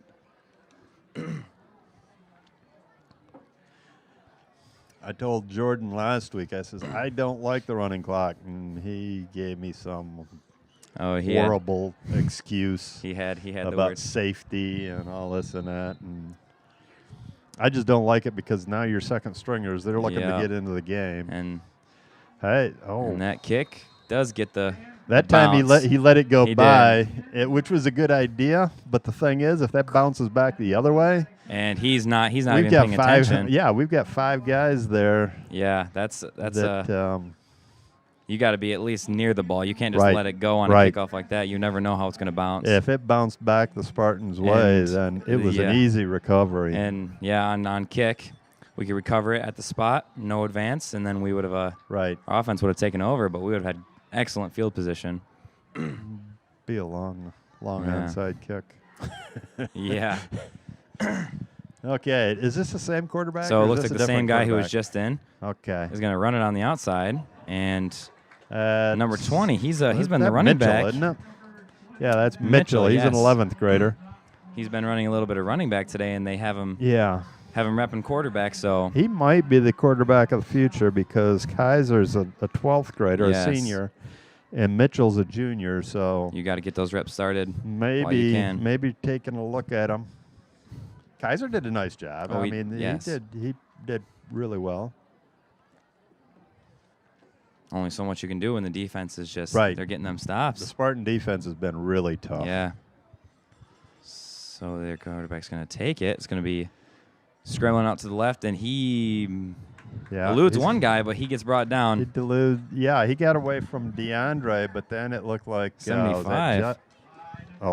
I told Jordan last week, I says, I don't like the running clock. And he gave me some horrible excuse. He had about the words. Safety and all this and that. And I just don't like it because now your second stringers, they're looking to get into the game. And and that kick does get the that the time bounce. he let it go He by, which was a good idea. But the thing is, if that bounces back the other way, and he's not we've even got paying five. attention. Yeah, we've got 5 guys there. Yeah, that's you got to be at least near the ball. You can't just Right. let it go on a kickoff like that. You never know how it's going to bounce. If it bounced back the Spartans' way, And then it was an easy recovery. And on kick, we could recover it at the spot, no advance, and then we would have our offense would have taken over, but we would have had excellent field position. Be a long Yeah. onside kick. Yeah. Okay, is this the same quarterback? So or it is looks this like a the same different guy who was quarterback? just in. Okay. He's going to run it on the outside, and number 20, he's been the running Mitchell, back. Isn't it? Yeah, that's Mitchell. He's an yes. 11th grader. He's been running a little bit of running back today, and they have him repping quarterback. So He might be the quarterback of the future because Kaiser's a 12th grader, Yes. a senior, and Mitchell's a junior. So you got to get those reps started while you can. maybe taking a look at him. Kaiser did a nice job. Oh, I he mean, he did really well. Only so much you can do when the defense is just Right. they're getting them stops. The Spartan defense has been really tough. Yeah. So their quarterback's going to take it. It's going to be scrambling out to the left, and he eludes one guy, but he gets brought down. He got away from DeAndre, but then it looked like 75.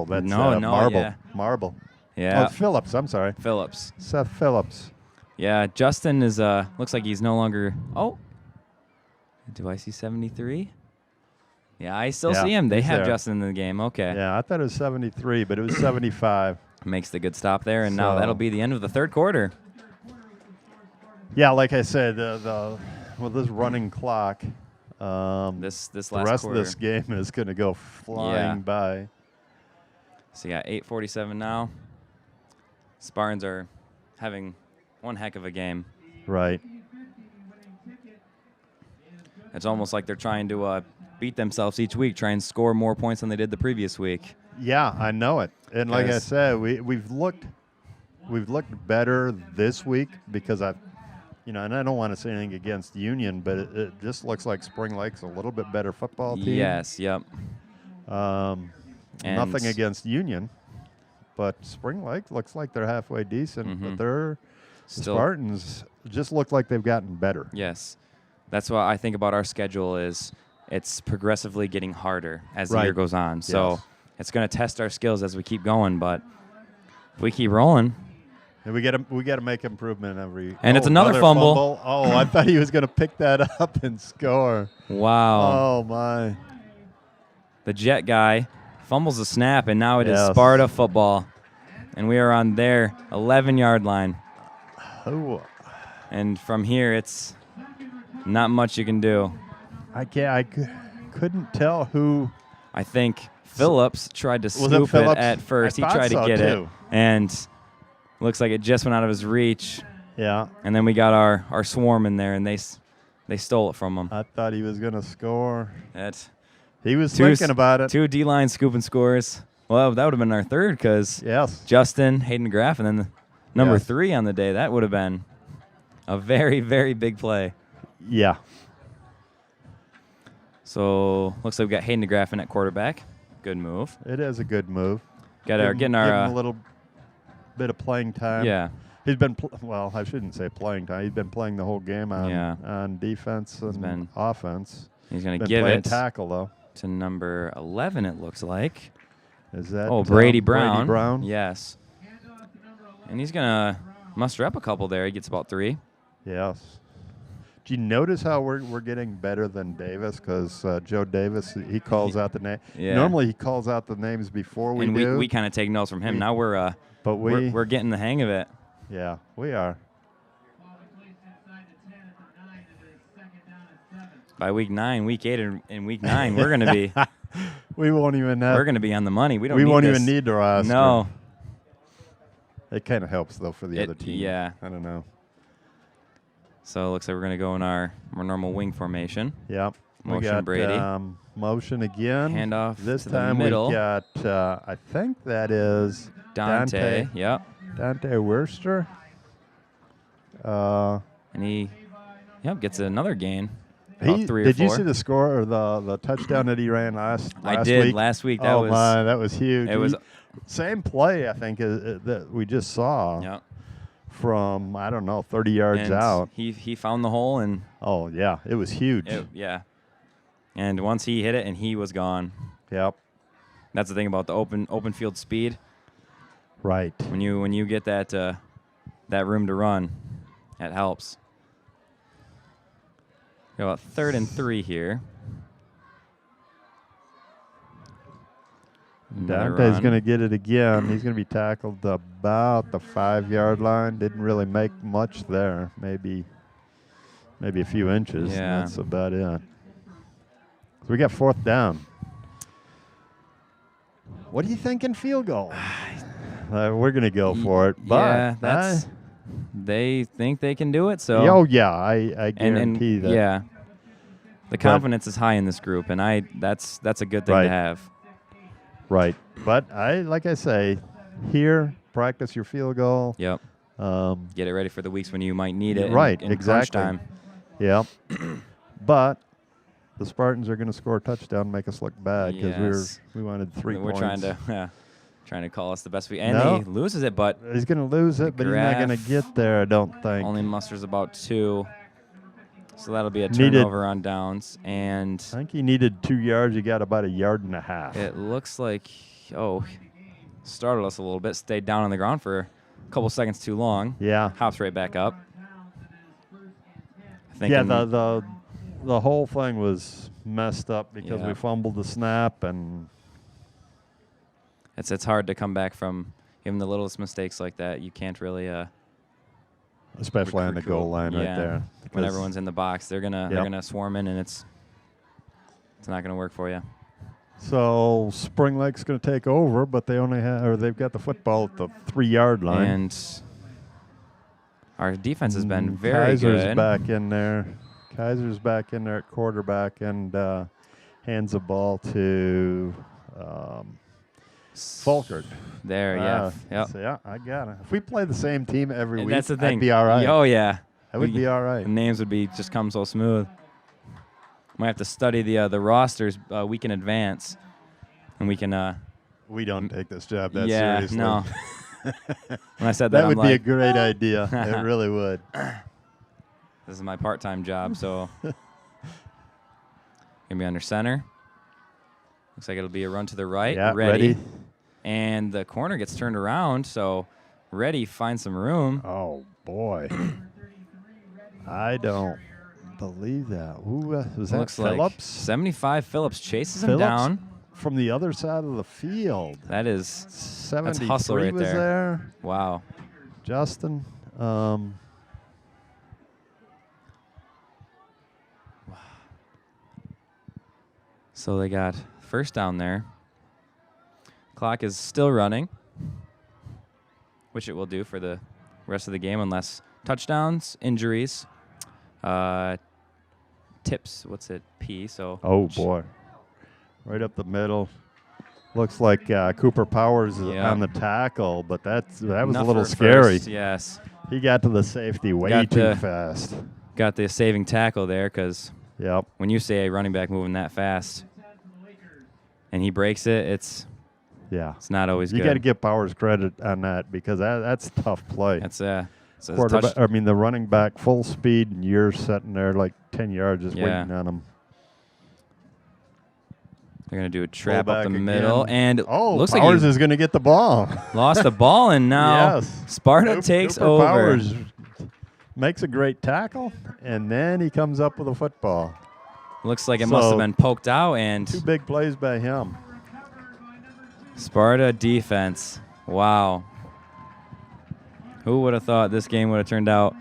That's No, Marble. yeah. Marble. Yeah. Oh, Phillips. I'm sorry. Phillips. Seth Phillips. Yeah, Justin is looks like he's no longer. Oh, do I see 73? Yeah, I still see him. They he's have there. Justin in the game. Okay. Yeah, I thought it was 73, but it was 75. Makes the good stop there, and now that'll be the end of the third quarter. Yeah, like I said, with this running clock, this the last rest quarter. of this game is going to go flying by. So you got 8:47 now. Spartans are having one heck of a game. Right. It's almost like they're trying to beat themselves each week, try and score more points than they did the previous week. Yeah, I know it. And like I Yes. said, we've looked better this week because and I don't want to say anything against Union, but it just looks like Spring Lake's a little bit better football team. Yes, yep. Nothing against Union, but Spring Lake looks like they're halfway decent, but the Spartans just look like they've gotten better. Yes. That's what I think about our schedule is it's progressively getting harder as the year goes on. So it's going to test our skills as we keep going, but if we keep rolling. And we got to make improvement every. And it's another fumble. Oh, I thought he was going to pick that up and score. Wow. Oh my. The Jet guy fumbles the snap, and now it is Sparta football, and we are on their 11-yard line. Oh. And from here, it's not much you can do. I couldn't tell who. I think Phillips tried to Was it scoop it Phillips? at first. I He tried thought to get so, it, and looks like it just went out of his reach. Yeah. And then we got our swarm in there, and they stole it from him. I thought he was going to score. He was thinking about it. 2 D-line scoop and scores. Well, that would have been our third because Justin, Hayden Graff, and then the number 3 on the day. That would have been a very, very big play. Yeah. So looks like we got Hayden DeGraff in at quarterback. Good move. It is a good move. Getting Give him our a little bit of playing time. Yeah. He's been well. I shouldn't say playing time. He's been playing the whole game on defense and offense. He's going to give playing it tackle though to number 11. It looks like. Is that Brady Brown? Brady Brown. Yes. And he's going to muster up a couple there. He gets about 3. Yes. Do you notice how we're getting better than Davis? Because Joe Davis, he calls out the name. Yeah. Normally he calls out the names before we and do. we kind of take notes from him. Now we're getting the hang of it. Yeah, we are. By week 9, week 8, and week 9, we're going to be. We won't even. We're going to be on the money. We won't even need the roster. No. It kind of helps though for the other team. Yeah. I don't know. So it looks like we're going to go in our more normal wing formation. Yep. Motion we got, Brady. Motion again. Handoff this to time the middle. We got, I think that is Dante. Yep. Dante Worcester. And he gets another gain. About 3 or 4. Did you see the score or the touchdown that he ran last I did week? last week. That was huge. It was same play, I think, that we just saw. Yep. From, I don't know, 30 yards out. He found the hole and oh yeah, it was huge. Yeah. And once he hit it and he was gone. Yep. That's the thing about the open field speed. Right. When you get that room to run, that helps. Got about 3rd and 3 here. Dante's going to get it again. He's going to be tackled about the 5-yard line. Didn't really make much there. Maybe a few inches. Yeah. That's about it. So we got 4th down. What are you thinking field goal? We're going to go for it. But yeah, they think they can do it. So. Oh, yeah. I guarantee that. Yeah. The confidence is high in this group, and that's a good thing to have. Right. But like I say, here, practice your field goal. Yep. Get it ready for the weeks when you might need it. Right, in exactly. Crunch time. Yep. But the Spartans are going to score a touchdown and make us look bad because we wanted 3 points. We're trying to call us the best he loses it, but he's going to lose it, but he's not going to get there, I don't think. Only musters about 2. So that'll be a turnover on downs. And I think he needed 2 yards. He got about 1.5 yards. It looks like, startled us a little bit. Stayed down on the ground for a couple seconds too long. Yeah. Hops right back up. Yeah, the whole thing was messed up because we fumbled the snap, and it's hard to come back from even the littlest mistakes like that. You can't really especially on the goal line right there. When everyone's in the box, they're gonna swarm in, and it's not gonna work for you. So Spring Lake's gonna take over, but they've got the football at the 3-yard line. And our defense has been very Kaiser's good. back in there. Kaiser's back in there at quarterback and hands the ball to Fulkert. There, Yep. So yeah, I got it. If we play the same team every week, that's the thing. I'd be all right. Oh, yeah. That would be all right. The names would just come so smooth. Might have to study the rosters a week in advance, and we can. We don't take this job that yeah, seriously. No. When I said that, that would I'm be a like, great idea. It really would. This is my part-time job, so gonna be under center. Looks like it'll be a run to the right. Yeah, ready. And the corner gets turned around, so Ready finds some room. Oh boy, I don't believe that. Who was that? Looks Phillips? like 75 Phillips chases him down from the other side of the field. That is 73 that's hustle right was there. Wow, Justin. So they got first down there. Clock is still running, which it will do for the rest of the game unless touchdowns, injuries, tips. What's it? P. So. Oh boy, right up the middle. Looks like Cooper Powers is on the tackle, but that was Enough a little for scary. First, yes. He got to the safety way too fast. Got the saving tackle there because when you say a running back moving that fast and he breaks it, it's Yeah. It's not always you good. got to give Powers credit on that because that's a tough play. That's a quarterback. I mean, the running back full speed, and you're sitting there like 10 yards just Yeah. waiting on him. They're going to do a trap up Fullback the middle. again. And looks like Powers he is going to get the ball. lost the ball, and now Yes. Sparta takes Cooper over. Powers makes a great tackle, and then he comes up with a football. Looks like it must have been poked out, and 2 big plays by him. Sparta defense. Wow. Who would have thought this game would have turned out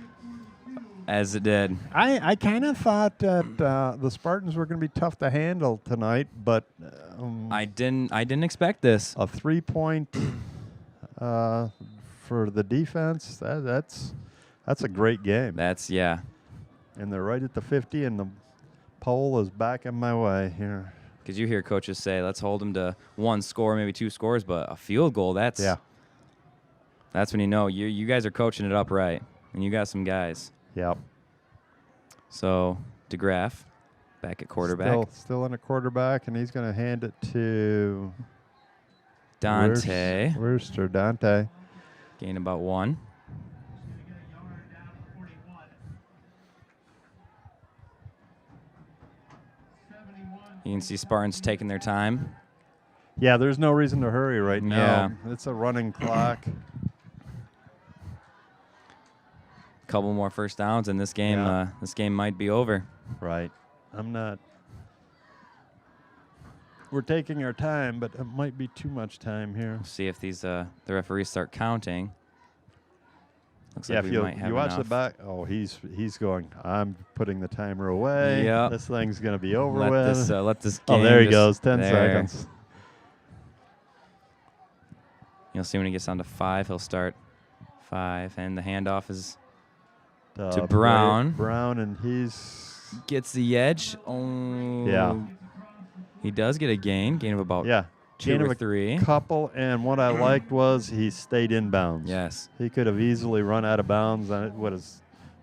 as it did? I kind of thought that the Spartans were going to be tough to handle tonight, but I didn't expect this. A 3-point for the defense. That's a great game. Yeah. And they're right at the 50, and the pole is back in my way here. Because you hear coaches say, let's hold them to 1 score, maybe 2 scores, but a field goal, that's when you know you guys are coaching it up right, and you got some guys. Yep. So DeGraff back at quarterback. Still in a quarterback, and he's going to hand it to Dante. Worcester. Dante. Gain about 1. You can see Spartans taking their time. Yeah, there's no reason to hurry right now. Yeah. It's a running clock. Couple more first downs, and this game might be over. Right. We're taking our time, but it might be too much time here. See if these the referees start counting. Looks Yeah, like if we might have you watch enough. the back, he's going. I'm putting the timer away. Yeah, this thing's gonna be over let with. Let this game. Oh, there he just- goes. 10 there. seconds. You'll see when he gets down to 5, he'll start 5, and the handoff is to Brown. Brown, and he's gets the edge. Oh, Yeah. He does get a gain of about 2 gain or of 3. couple. And what I liked was he stayed in bounds. Yes, he could have easily run out of bounds, and it would have.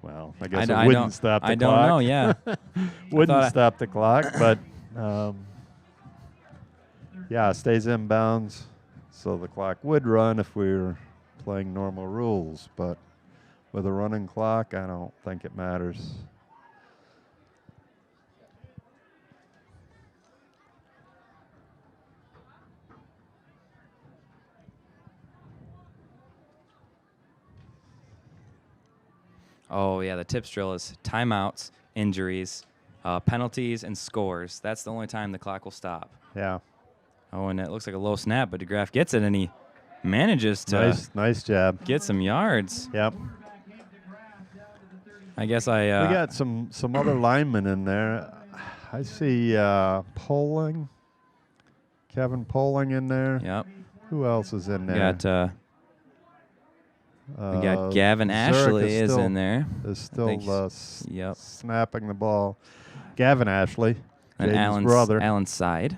Well, I guess I it wouldn't don't- stop the I clock. don't know, yeah. Wouldn't I- stop the clock, but stays in bounds. So the clock would run if we were playing normal rules, but with a running clock, I don't think it matters. Oh, yeah, the tips drill is timeouts, injuries, penalties, and scores. That's the only time the clock will stop. Yeah. Oh, and it looks like a low snap, but DeGraff gets it, and he manages to nice job. Get some yards. Yep. I guess We got some other linemen in there. I see Kevin Poling in there. Yep. Who else is in there? We got Gavin Zurich Ashley is in there. Is still yep. snapping the ball. Gavin Ashley, And Jaden's brother. Alan Side.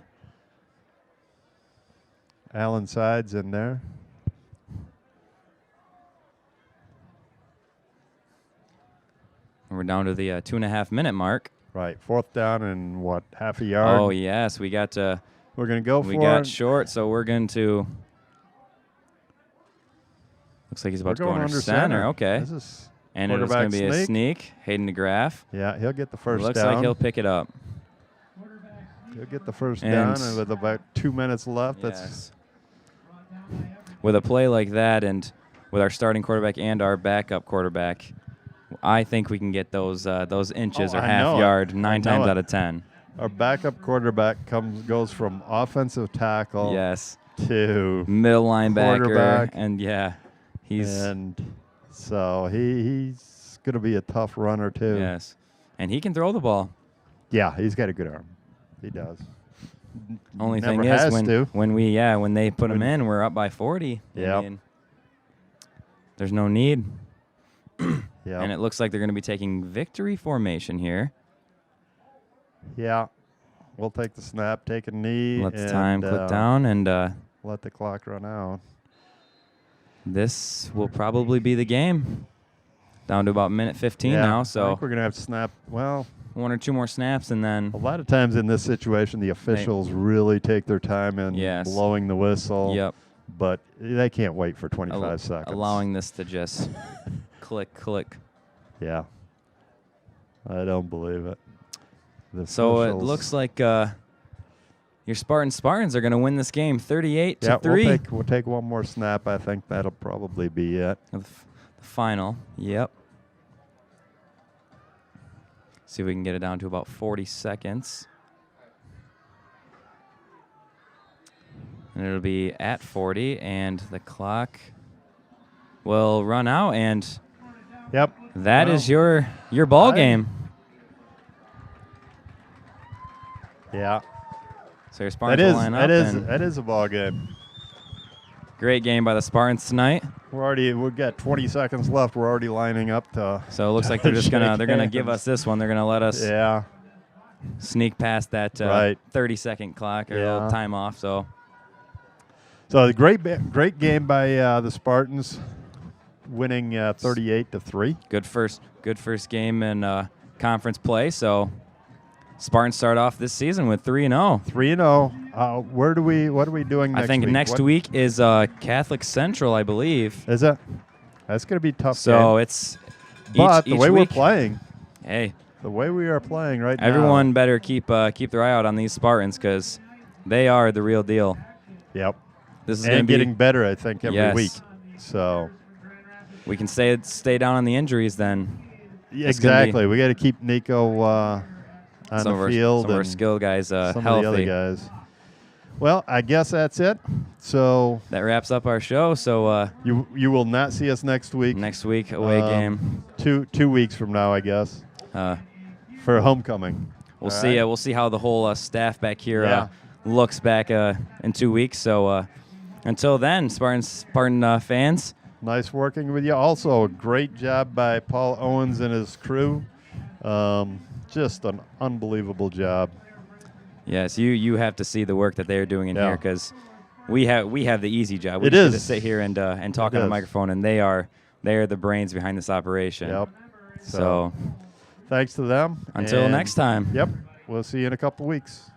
Alan Side's in there. And we're down to the 2.5-minute mark. Right, 4th down and what, half a yard? Oh, yes, we got to. We're going to go for We got it. short, so we're going to. Looks like he's about to go under center. Okay. This is and it's going to be quarterback a sneak. Hayden DeGraff. Yeah, he'll get the first Looks down. like he'll pick it up. He'll get the first And- down, and with about 2 minutes left, Yes. With a play like that, and with our starting quarterback and our backup quarterback, I think we can get those inches or I half know it. yard I 9 know times it. out of 10. Our backup quarterback goes from offensive tackle to middle linebacker, quarterback. and so he's going to be a tough runner too. Yes, and he can throw the ball. Yeah, he's got a good arm. He does. Only Never thing is has to. when they put him in, we're up by 40. Yep. I mean, there's no need. Yeah. And it looks like they're going to be taking victory formation here. Yeah, we'll take the snap, take a knee. Let the and, time click down, and let the clock run out. this will probably be the game. Down to about minute 15 Yeah, now, I so think we're going to have to snap. Well, 1 or 2 more snaps, and then A lot of times in this situation, the officials really take their time in blowing the whistle. Yep. But they can't wait for 25 seconds. allowing this to just click, click. Yeah. I don't believe it. The So it officials- looks like your Spartans are going to win this game 38 yeah, to 3. we'll take one more snap. I think that'll probably be it. The final. Yep. See if we can get it down to about 40 seconds. And it'll be at 40, and the clock will run out, and yep, that is your ball game. Yeah. So your Spartans will line up. That is a ball game. Great game by the Spartans tonight. We've got 20 seconds left. We're already lining up to. So it looks like they're just they're gonna give us this one. They're gonna let us sneak past that 30-second clock or little time off. So the great game by the Spartans, winning 38 to 3. Good first game in conference play. So Spartans start off this season with 3-0. 3-0. What are we doing next week? I think next week is Catholic Central, I believe. Is it? That's going to be a tough. So game. it's but each the way week, we're playing. Hey, the way we are playing right now. Everyone better keep their eye out on these Spartans because they are the real deal. Yep. This is and going to be getting better, I think, every week. So we can stay down on the injuries then. Exactly. We got to keep Nico on the field. Some of our skill guys some healthy. of the other guys. Well, I guess that's it. So that wraps up our show. So you will not see us next week. Next week, away game. 2 weeks from now, I guess. For homecoming. We'll see. We'll see how the whole staff back here looks back in 2 weeks. So until then, Spartan fans. Nice working with you. Also, a great job by Paul Owens and his crew. Just an unbelievable job. Yes, you have to see the work that they're doing in here because we have the easy job. We It just is. get to sit here and talk on a microphone, and they are the brains behind this operation. Yep. So thanks to them. Until next time. Yep. We'll see you in a couple weeks.